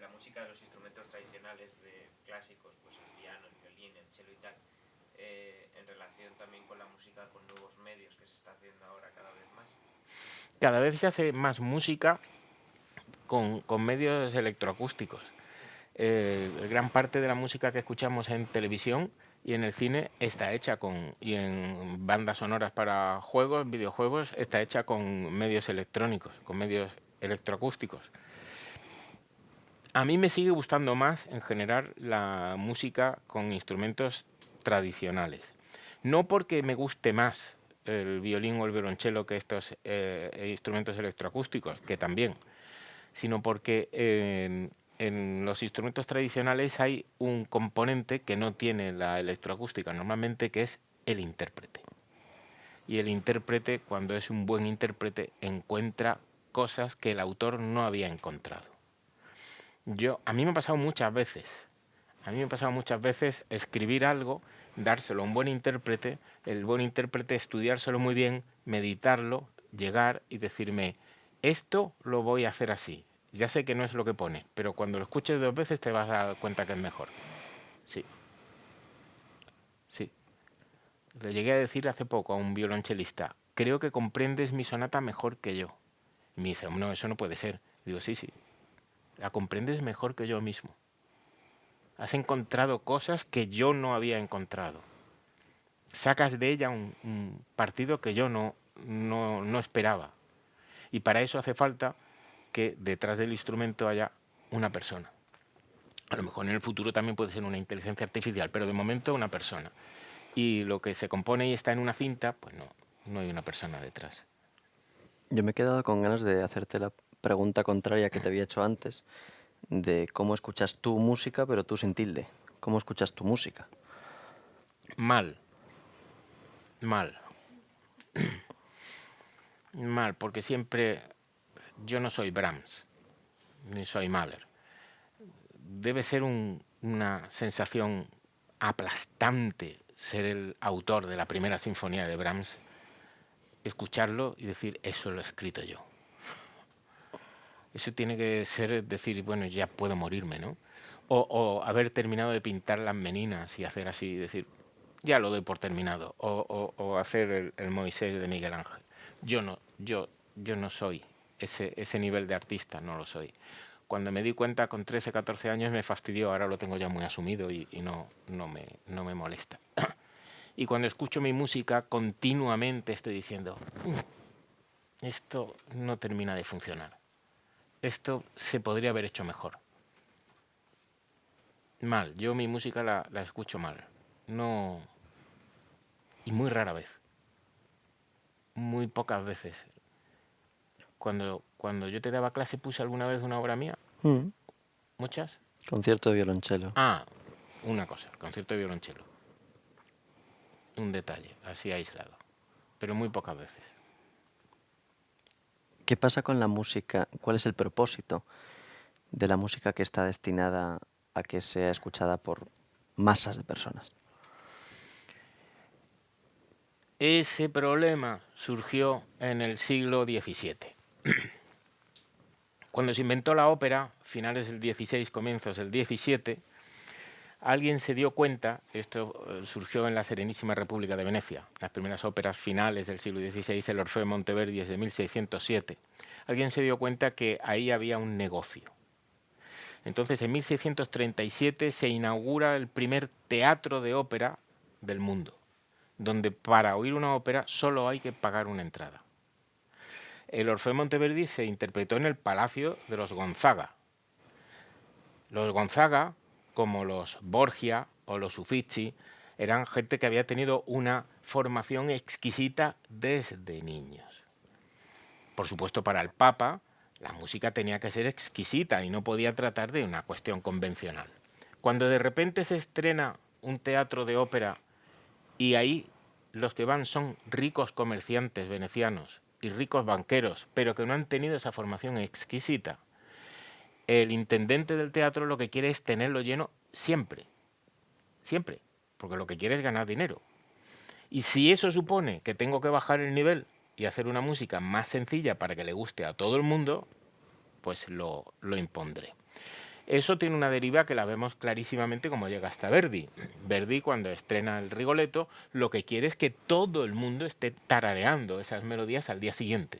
la música de los instrumentos tradicionales de clásicos, pues el piano, el violín, el cello y tal, en relación también con la música con nuevos medios que se está haciendo ahora cada vez más? Cada vez se hace más música con medios electroacústicos. Gran parte de la música que escuchamos en televisión y en el cine está hecha y en bandas sonoras para juegos, videojuegos, está hecha con medios electrónicos, con medios electroacústicos. A mí me sigue gustando más, en general, la música con instrumentos tradicionales. No porque me guste más el violín o el violonchelo que estos instrumentos electroacústicos, que también, sino porque en los instrumentos tradicionales hay un componente que no tiene la electroacústica normalmente, que es el intérprete. Y el intérprete, cuando es un buen intérprete, encuentra cosas que el autor no había encontrado. A mí me ha pasado muchas veces. A mí me ha pasado muchas veces escribir algo, dárselo a un buen intérprete, el buen intérprete estudiárselo muy bien, meditarlo, llegar y decirme, esto lo voy a hacer así. Ya sé que no es lo que pone, pero cuando lo escuches 2 veces te vas a dar cuenta que es mejor. Sí. Sí. Le llegué a decir hace poco a un violonchelista, creo que comprendes mi sonata mejor que yo. Y me dice, no, eso no puede ser. Digo, sí, sí. La comprendes mejor que yo mismo. Has encontrado cosas que yo no había encontrado. Sacas de ella un partido que yo no esperaba. Y para eso hace falta que detrás del instrumento haya una persona. A lo mejor en el futuro también puede ser una inteligencia artificial, pero de momento una persona. Y lo que se compone y está en una cinta, pues no hay una persona detrás. Yo me he quedado con ganas de hacerte la pregunta contraria que te había hecho antes, de cómo escuchas tu música, pero tú sin tilde. ¿Cómo escuchas tu música? Mal, porque siempre yo no soy Brahms, ni soy Mahler. Debe ser una sensación aplastante ser el autor de la primera sinfonía de Brahms, escucharlo y decir, eso lo he escrito yo. Eso tiene que ser decir, bueno, ya puedo morirme, ¿no? O haber terminado de pintar las meninas y hacer así, decir, ya lo doy por terminado. O hacer el Moisés de Miguel Ángel. Yo no soy ese nivel de artista, no lo soy. Cuando me di cuenta con 13, 14 años me fastidió, ahora lo tengo ya muy asumido y no me molesta. Y cuando escucho mi música continuamente estoy diciendo, esto no termina de funcionar. Esto se podría haber hecho mejor. Mal, yo mi música la escucho mal. No. Y muy rara vez. Muy pocas veces. Cuando yo te daba clase, ¿puse alguna vez una obra mía? ¿Muchas? Concierto de violonchelo. Ah, una cosa, el concierto de violonchelo. Un detalle, así aislado. Pero muy pocas veces. ¿Qué pasa con la música? ¿Cuál es el propósito de la música que está destinada a que sea escuchada por masas de personas? Ese problema surgió en el siglo XVII. Cuando se inventó la ópera, finales del XVI, comienzos del XVII, alguien se dio cuenta, esto surgió en la Serenísima República de Venecia, las primeras óperas finales del siglo XVI, el Orfeo de Monteverdi es de 1607, alguien se dio cuenta que ahí había un negocio. Entonces, en 1637 se inaugura el primer teatro de ópera del mundo, donde para oír una ópera solo hay que pagar una entrada. El Orfeo de Monteverdi se interpretó en el Palacio de los Gonzaga. Los Gonzaga, como los Borgia o los Uffizi, eran gente que había tenido una formación exquisita desde niños. Por supuesto, para el Papa, la música tenía que ser exquisita y no podía tratar de una cuestión convencional. Cuando de repente se estrena un teatro de ópera y ahí los que van son ricos comerciantes venecianos y ricos banqueros, pero que no han tenido esa formación exquisita, el intendente del teatro lo que quiere es tenerlo lleno siempre, siempre, porque lo que quiere es ganar dinero. Y si eso supone que tengo que bajar el nivel y hacer una música más sencilla para que le guste a todo el mundo, pues lo impondré. Eso tiene una deriva que la vemos clarísimamente como llega hasta Verdi. Verdi, cuando estrena el Rigoletto, lo que quiere es que todo el mundo esté tarareando esas melodías al día siguiente.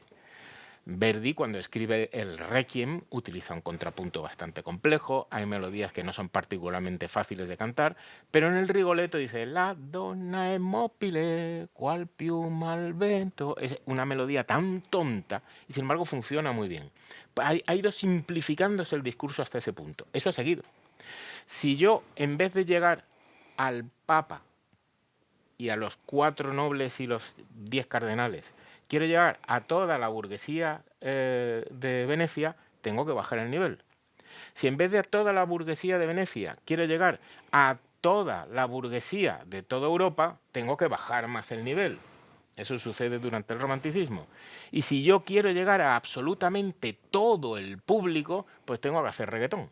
Verdi, cuando escribe el Requiem, utiliza un contrapunto bastante complejo, hay melodías que no son particularmente fáciles de cantar, pero en el Rigoletto dice «La donna è mobile, qual piuma al vento». Es una melodía tan tonta y sin embargo funciona muy bien. Ha ido simplificándose el discurso hasta ese punto. Eso ha seguido. Si yo, en vez de llegar al Papa y a los 4 nobles y los 10 cardenales, quiero llegar a toda la burguesía de Venecia, tengo que bajar el nivel. Si en vez de a toda la burguesía de Venecia quiero llegar a toda la burguesía de toda Europa, tengo que bajar más el nivel. Eso sucede durante el romanticismo. Y si yo quiero llegar a absolutamente todo el público, pues tengo que hacer reggaetón.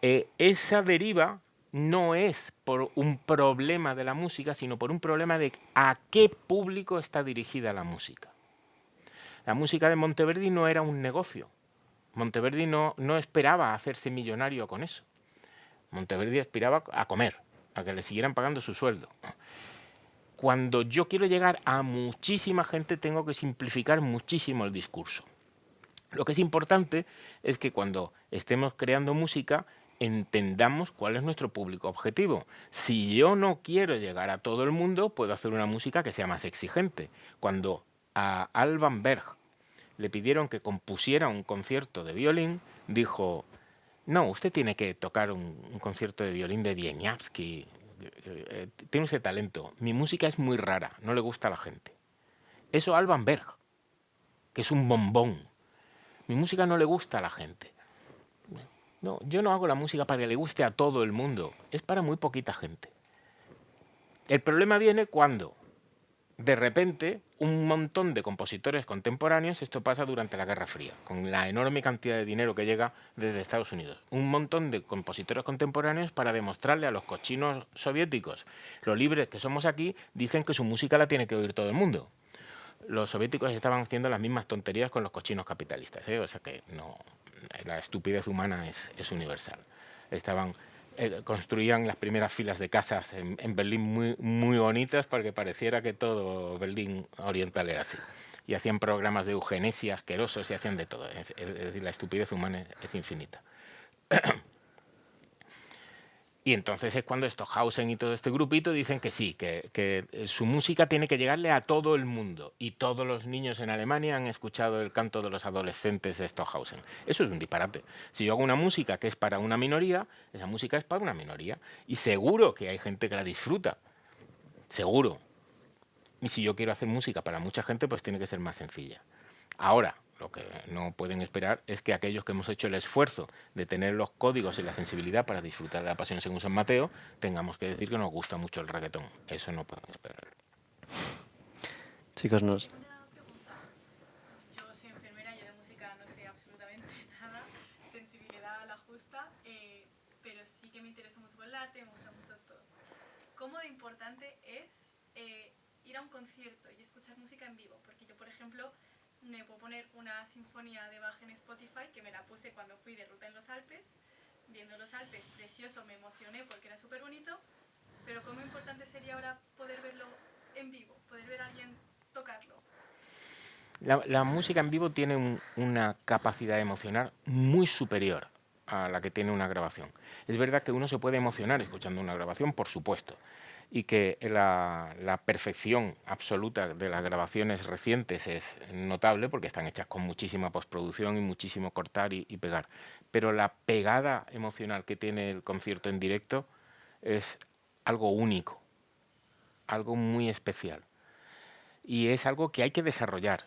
Esa deriva no es por un problema de la música, sino por un problema de a qué público está dirigida la música. La música de Monteverdi no era un negocio. Monteverdi no esperaba hacerse millonario con eso. Monteverdi aspiraba a comer, a que le siguieran pagando su sueldo. Cuando yo quiero llegar a muchísima gente, tengo que simplificar muchísimo el discurso. Lo que es importante es que cuando estemos creando música, entendamos cuál es nuestro público objetivo. Si yo no quiero llegar a todo el mundo, puedo hacer una música que sea más exigente. Cuando a Alban Berg le pidieron que compusiera un concierto de violín, dijo, no, usted tiene que tocar un concierto de violín de Wieniawski, tiene ese talento, mi música es muy rara, no le gusta a la gente. Eso a Alban Berg, que es un bombón. Mi música no le gusta a la gente. No, yo no hago la música para que le guste a todo el mundo, es para muy poquita gente. El problema viene cuando, de repente, un montón de compositores contemporáneos, esto pasa durante la Guerra Fría, con la enorme cantidad de dinero que llega desde Estados Unidos, un montón de compositores contemporáneos para demostrarle a los cochinos soviéticos, lo libres que somos aquí, dicen que su música la tiene que oír todo el mundo. Los soviéticos estaban haciendo las mismas tonterías con los cochinos capitalistas, o sea que no, la estupidez humana es universal. Construían las primeras filas de casas en Berlín muy bonitas para que pareciera que todo Berlín oriental era así. Y hacían programas de eugenesia asquerosos y hacían de todo. Es decir, la estupidez humana es infinita. Y entonces es cuando Stockhausen y todo este grupito dicen que sí, que su música tiene que llegarle a todo el mundo. Y todos los niños en Alemania han escuchado el canto de los adolescentes de Stockhausen. Eso es un disparate. Si yo hago una música que es para una minoría, esa música es para una minoría. Y seguro que hay gente que la disfruta. Seguro. Y si yo quiero hacer música para mucha gente, pues tiene que ser más sencilla. Ahora, lo que no pueden esperar es que aquellos que hemos hecho el esfuerzo de tener los códigos y la sensibilidad para disfrutar de la Pasión según San Mateo, tengamos que decir que nos gusta mucho el reggaetón. Eso no pueden esperar. Chicos, nos... Una pregunta. Yo soy enfermera, yo de música no sé absolutamente nada, sensibilidad a la justa, pero sí que me interesa mucho el arte, me gusta mucho todo. ¿Cómo de importante es ir a un concierto y escuchar música en vivo? Porque yo, por ejemplo, me puedo poner una sinfonía de Bach en Spotify, que me la puse cuando fui de ruta en los Alpes, viendo los Alpes, precioso, me emocioné porque era súper bonito, pero cómo importante sería ahora poder verlo en vivo, poder ver a alguien tocarlo. La música en vivo tiene una capacidad emocional muy superior a la que tiene una grabación. Es verdad que uno se puede emocionar escuchando una grabación, por supuesto, y que la perfección absoluta de las grabaciones recientes es notable porque están hechas con muchísima postproducción y muchísimo cortar y pegar. Pero la pegada emocional que tiene el concierto en directo es algo único, algo muy especial. Y es algo que hay que desarrollar.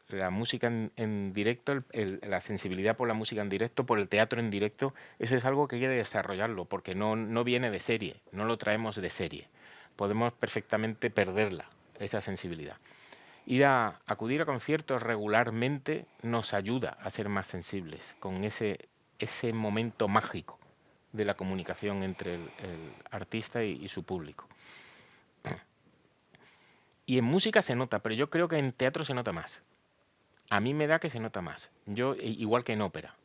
La música en directo, la sensibilidad por la música en directo, por el teatro en directo, eso es algo que hay que desarrollarlo porque no viene de serie, no lo traemos de serie. Podemos perfectamente perderla, esa sensibilidad. Acudir a conciertos regularmente nos ayuda a ser más sensibles con ese momento mágico de la comunicación entre el artista y su público. Y en música se nota, pero yo creo que en teatro se nota más. A mí me da que se nota más. Yo, igual que en ópera.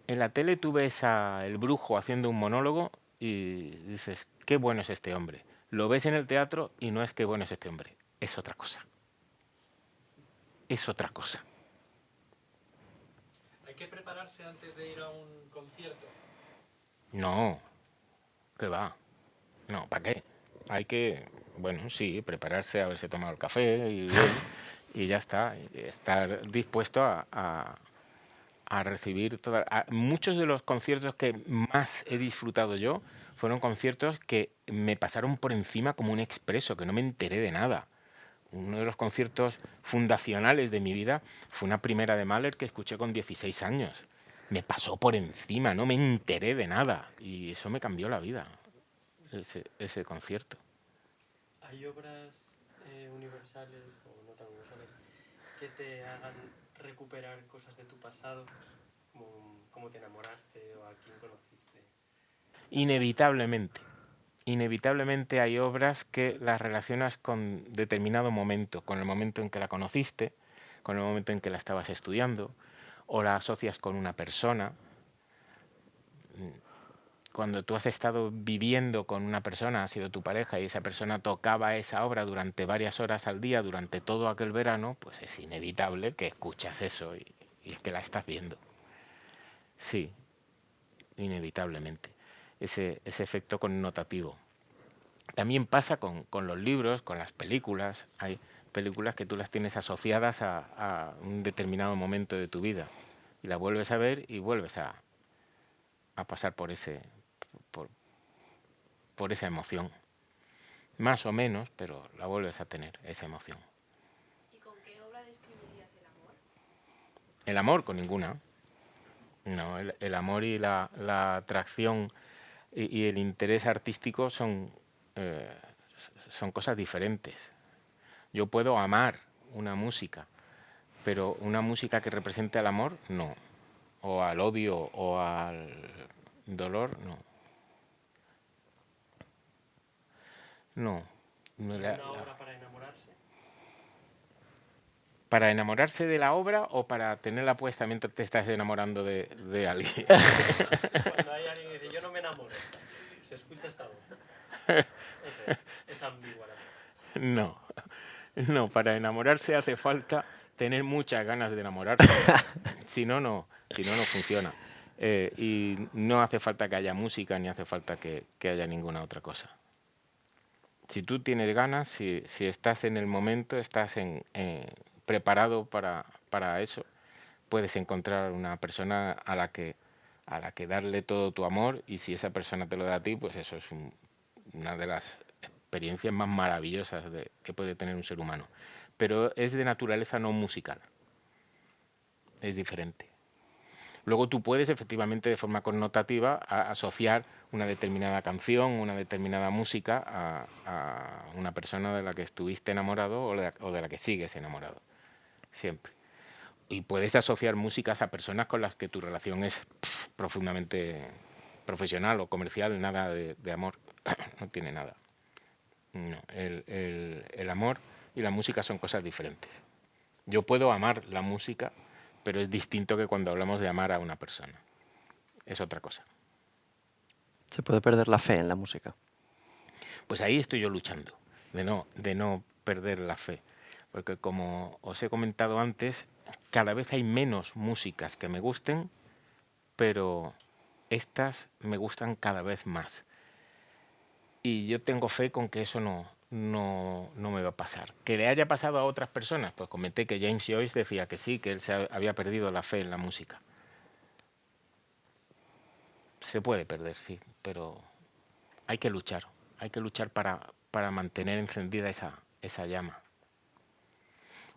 En la tele tú ves el brujo haciendo un monólogo y dices, qué bueno es este hombre. Lo ves en el teatro y no es qué bueno es este hombre. Es otra cosa. Es otra cosa. que prepararse antes de ir a un concierto? No, ¿qué va? No, ¿para qué? Hay que, bueno, sí, prepararse, haberse tomado el café y ya está. Y estar dispuesto a recibir muchos de los conciertos que más he disfrutado yo fueron conciertos que me pasaron por encima como un expreso, que no me enteré de nada. Uno de los conciertos fundacionales de mi vida fue una primera de Mahler que escuché con 16 años. Me pasó por encima, no me enteré de nada. Y eso me cambió la vida, ese concierto. ¿Hay obras universales o no tan universales que te hagan recuperar cosas de tu pasado, pues, como cómo te enamoraste o a quién conociste? Inevitablemente. Inevitablemente hay obras que las relacionas con determinado momento, con el momento en que la conociste, con el momento en que la estabas estudiando, o la asocias con una persona. Cuando tú has estado viviendo con una persona, ha sido tu pareja, y esa persona tocaba esa obra durante varias horas al día, durante todo aquel verano, pues es inevitable que escuchas eso y es que la estás viendo. Sí, inevitablemente. Ese efecto connotativo. También pasa con los libros, con las películas. Hay películas que tú las tienes asociadas a un determinado momento de tu vida y la vuelves a ver y vuelves a pasar por esa emoción. Más o menos, pero la vuelves a tener, esa emoción. ¿Y con qué obra describirías el amor? El amor, con ninguna. No, el amor y la atracción y el interés artístico son cosas diferentes. Yo puedo amar una música, pero una música que represente al amor, no. O al odio o al dolor, no. No. ¿Una obra para enamorarse? ¿Para enamorarse de la obra o para tenerla puesta mientras te estás enamorando de alguien? Cuando hay alguien que dice, yo no me enamoro, se escucha esta voz. Es ambigua la voz. No, para enamorarse hace falta tener muchas ganas de enamorarse. Si no, no funciona. Y no hace falta que haya música ni hace falta que haya ninguna otra cosa. Si tú tienes ganas, si estás en el momento, estás preparado para eso, puedes encontrar una persona a la que darle todo tu amor, y si esa persona te lo da a ti, pues eso es una de las experiencias más maravillosas que puede tener un ser humano. Pero es de naturaleza no musical. Es diferente. Luego tú puedes efectivamente de forma connotativa asociar una determinada canción, una determinada música a una persona de la que estuviste enamorado o de la que sigues enamorado. Siempre. Y puedes asociar músicas a personas con las que tu relación es profundamente profesional o comercial, nada de amor. No tiene nada. No, el amor y la música son cosas diferentes. Yo puedo amar la música, pero es distinto que cuando hablamos de amar a una persona. Es otra cosa. ¿Se puede perder la fe en la música? Pues ahí estoy yo luchando, de no perder la fe. Porque como os he comentado antes, cada vez hay menos músicas que me gusten, pero estas me gustan cada vez más. Y yo tengo fe con que eso no me va a pasar. ¿Que le haya pasado a otras personas? Pues comenté que James Joyce decía que sí, que él se había perdido la fe en la música. Se puede perder, sí, pero hay que luchar para mantener encendida esa llama.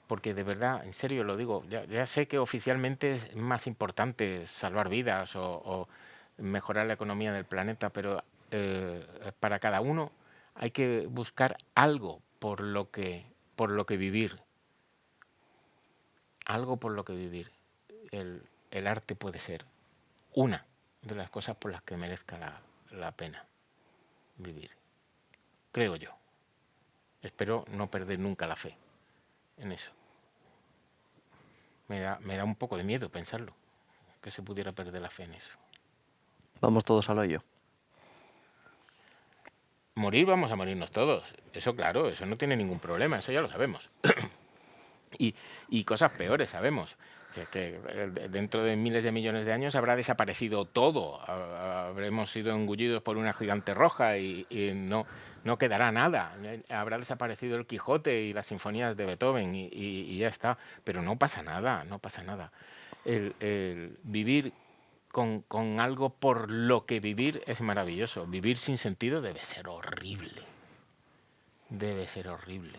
Porque de verdad, en serio lo digo, ya sé que oficialmente es más importante salvar vidas o mejorar la economía del planeta, pero para cada uno hay que buscar algo por lo que vivir. Algo por lo que vivir. El arte puede ser una de las cosas por las que merezca la pena vivir. Creo yo. Espero no perder nunca la fe en eso. Me da un poco de miedo pensarlo, que se pudiera perder la fe en eso. Vamos todos al hoyo. Morir vamos a morirnos todos, eso claro, eso no tiene ningún problema, eso ya lo sabemos. Y cosas peores sabemos, dentro de miles de millones de años habrá desaparecido todo, habremos sido engullidos por una gigante roja y no quedará nada, habrá desaparecido el Quijote y las sinfonías de Beethoven y ya está, pero no pasa nada, no pasa nada. El vivir con algo por lo que vivir es maravilloso. Vivir sin sentido debe ser horrible. Debe ser horrible.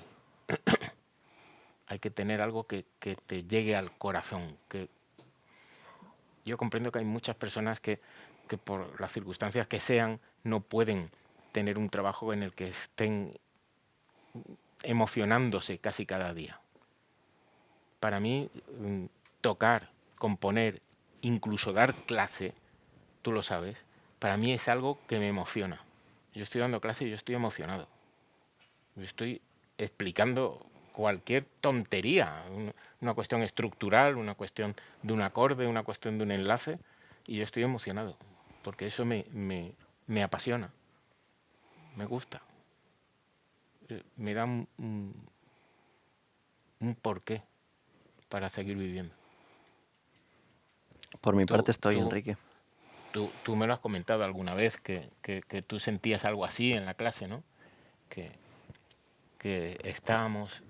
Hay que tener algo que te llegue al corazón. Yo comprendo que hay muchas personas que por las circunstancias que sean no pueden tener un trabajo en el que estén emocionándose casi cada día. Para mí, tocar, componer, incluso dar clase, tú lo sabes, para mí es algo que me emociona. Yo estoy dando clase y yo estoy emocionado. Yo estoy explicando cualquier tontería, una cuestión estructural, una cuestión de un acorde, una cuestión de un enlace, y yo estoy emocionado, porque eso me apasiona, me gusta, me da un porqué para seguir viviendo. Por mi parte estoy, Enrique. Tú me lo has comentado alguna vez, que tú sentías algo así en la clase, ¿no? Que estábamos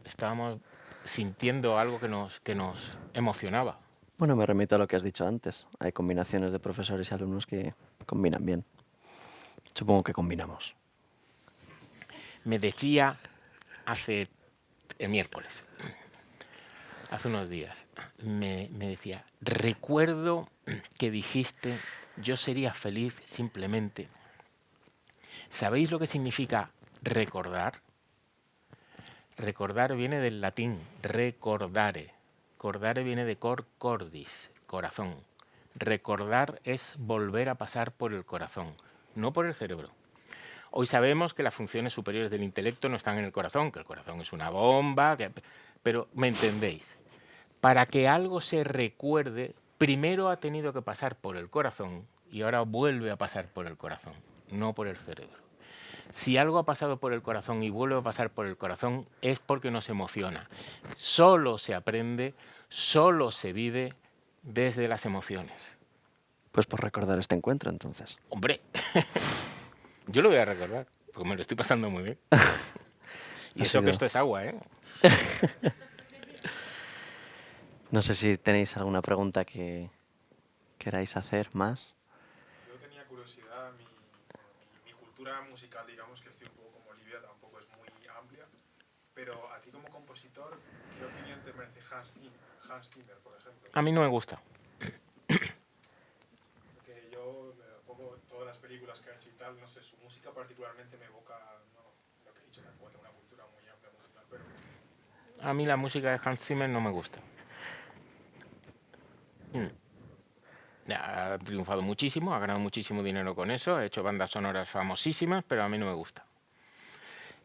sintiendo algo que nos emocionaba. Bueno, me remito a lo que has dicho antes. Hay combinaciones de profesores y alumnos que combinan bien. Supongo que combinamos. Me decía el miércoles, hace unos días, me decía, recuerdo que dijiste, yo sería feliz simplemente. ¿Sabéis lo que significa recordar? Recordar viene del latín recordare. Cordare viene de cor cordis, corazón. Recordar es volver a pasar por el corazón, no por el cerebro. Hoy sabemos que las funciones superiores del intelecto no están en el corazón, que el corazón es una bomba, pero ¿me entendéis? Para que algo se recuerde, primero ha tenido que pasar por el corazón y ahora vuelve a pasar por el corazón, no por el cerebro. Si algo ha pasado por el corazón y vuelve a pasar por el corazón es porque nos emociona. Solo se aprende, solo se vive desde las emociones. Pues por recordar este encuentro, entonces. ¡Hombre! Yo lo voy a recordar, porque me lo estoy pasando muy bien. Y eso que esto es agua, ¿eh? No sé si tenéis alguna pregunta que queráis hacer más. Yo tenía curiosidad, mi cultura musical, digamos que estoy un poco como Olivia, tampoco es muy amplia, pero a ti como compositor, ¿qué opinión te merece Hans Zimmer, por ejemplo? A mí no me gusta. Porque yo, poco todas las películas que ha hecho y tal, no sé, su música particularmente me evoca, no, lo que he dicho, tampoco tengo una cultura muy amplia musical, pero... A mí la música de Hans Zimmer no me gusta. Ha triunfado muchísimo, ha ganado muchísimo dinero con eso, ha hecho bandas sonoras famosísimas, pero a mí no me gusta.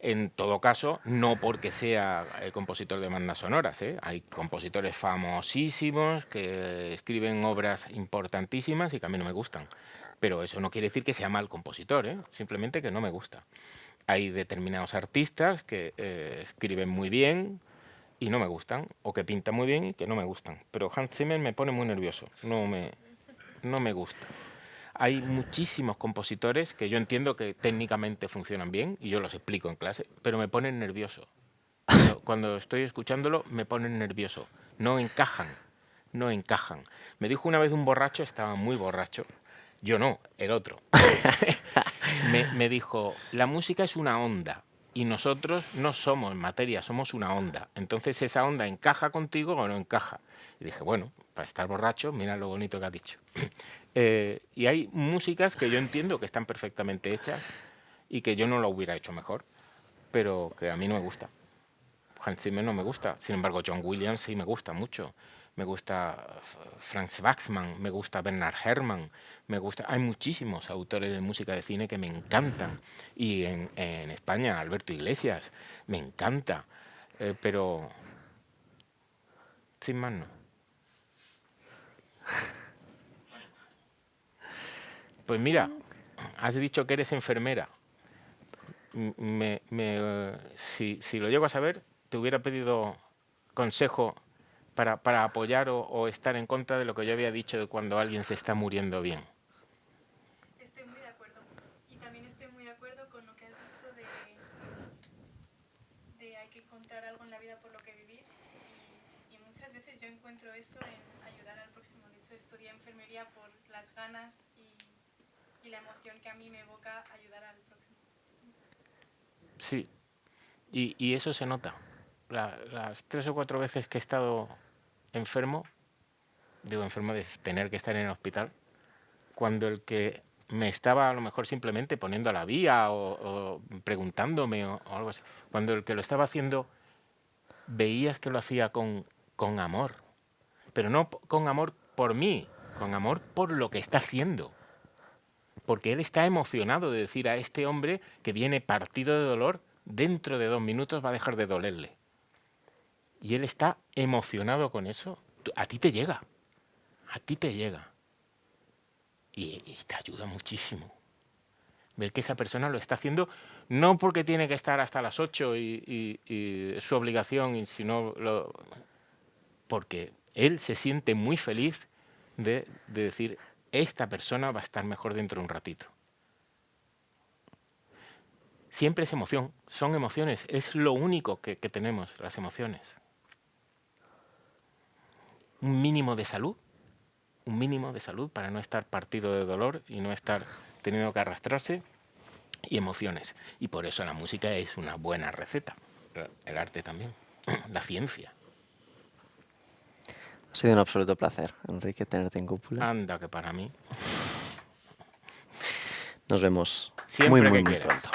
En todo caso, no porque sea compositor de bandas sonoras, ¿eh? Hay compositores famosísimos que escriben obras importantísimas y que a mí no me gustan. Pero eso no quiere decir que sea mal compositor, ¿eh? Simplemente que no me gusta. Hay determinados artistas que escriben muy bien y no me gustan, o que pintan muy bien y que no me gustan. Pero Hans Zimmer me pone muy nervioso, no me gusta. Hay muchísimos compositores que yo entiendo que técnicamente funcionan bien, y yo los explico en clase, pero me ponen nervioso. Cuando estoy escuchándolo, me ponen nervioso. No encajan. Me dijo una vez un borracho, estaba muy borracho, yo no, el otro. me dijo, la música es una onda, y nosotros no somos materia, somos una onda. Entonces esa onda encaja contigo o no encaja. Y dije, bueno, para estar borracho, mira lo bonito que has dicho. Y hay músicas que yo entiendo que están perfectamente hechas y que yo no lo hubiera hecho mejor, pero que a mí no me gusta. Hans Zimmer no me gusta. Sin embargo, John Williams sí me gusta mucho. Me gusta Franz Waxman, me gusta Bernard Herrmann, hay muchísimos autores de música de cine que me encantan. Y en España, Alberto Iglesias, me encanta. Pero sin más no. Pues mira, has dicho que eres enfermera. Si lo llego a saber, te hubiera pedido consejo para apoyar o estar en contra de lo que yo había dicho de cuando alguien se está muriendo bien. Estoy muy de acuerdo. Y también estoy muy de acuerdo con lo que has dicho de hay que encontrar algo en la vida por lo que vivir. Y muchas veces yo encuentro eso en ayudar al próximo. De hecho, estudié enfermería por las ganas y la emoción que a mí me evoca ayudar al próximo. Sí, y eso se nota. Las 3 o 4 veces que he estado enfermo, digo enfermo de tener que estar en el hospital, cuando el que me estaba a lo mejor simplemente poniendo a la vía o preguntándome o algo así, cuando el que lo estaba haciendo veías que lo hacía con amor, pero no con amor por mí, con amor por lo que está haciendo. Porque él está emocionado de decir a este hombre que viene partido de dolor, dentro de 2 minutos va a dejar de dolerle. Y él está emocionado con eso. A ti te llega. A ti te llega. Y te ayuda muchísimo. Ver que esa persona lo está haciendo no porque tiene que estar hasta las 8 y es su obligación, sino porque él se siente muy feliz de decir, esta persona va a estar mejor dentro de un ratito. Siempre es emoción, son emociones, es lo único que tenemos, las emociones. Un mínimo de salud para no estar partido de dolor y no estar teniendo que arrastrarse, y emociones. Y por eso la música es una buena receta, el arte también, la ciencia. Ha sido un absoluto placer, Enrique, tenerte en Cúpula. Anda, que para mí. Nos vemos Siempre muy que quieras. pronto.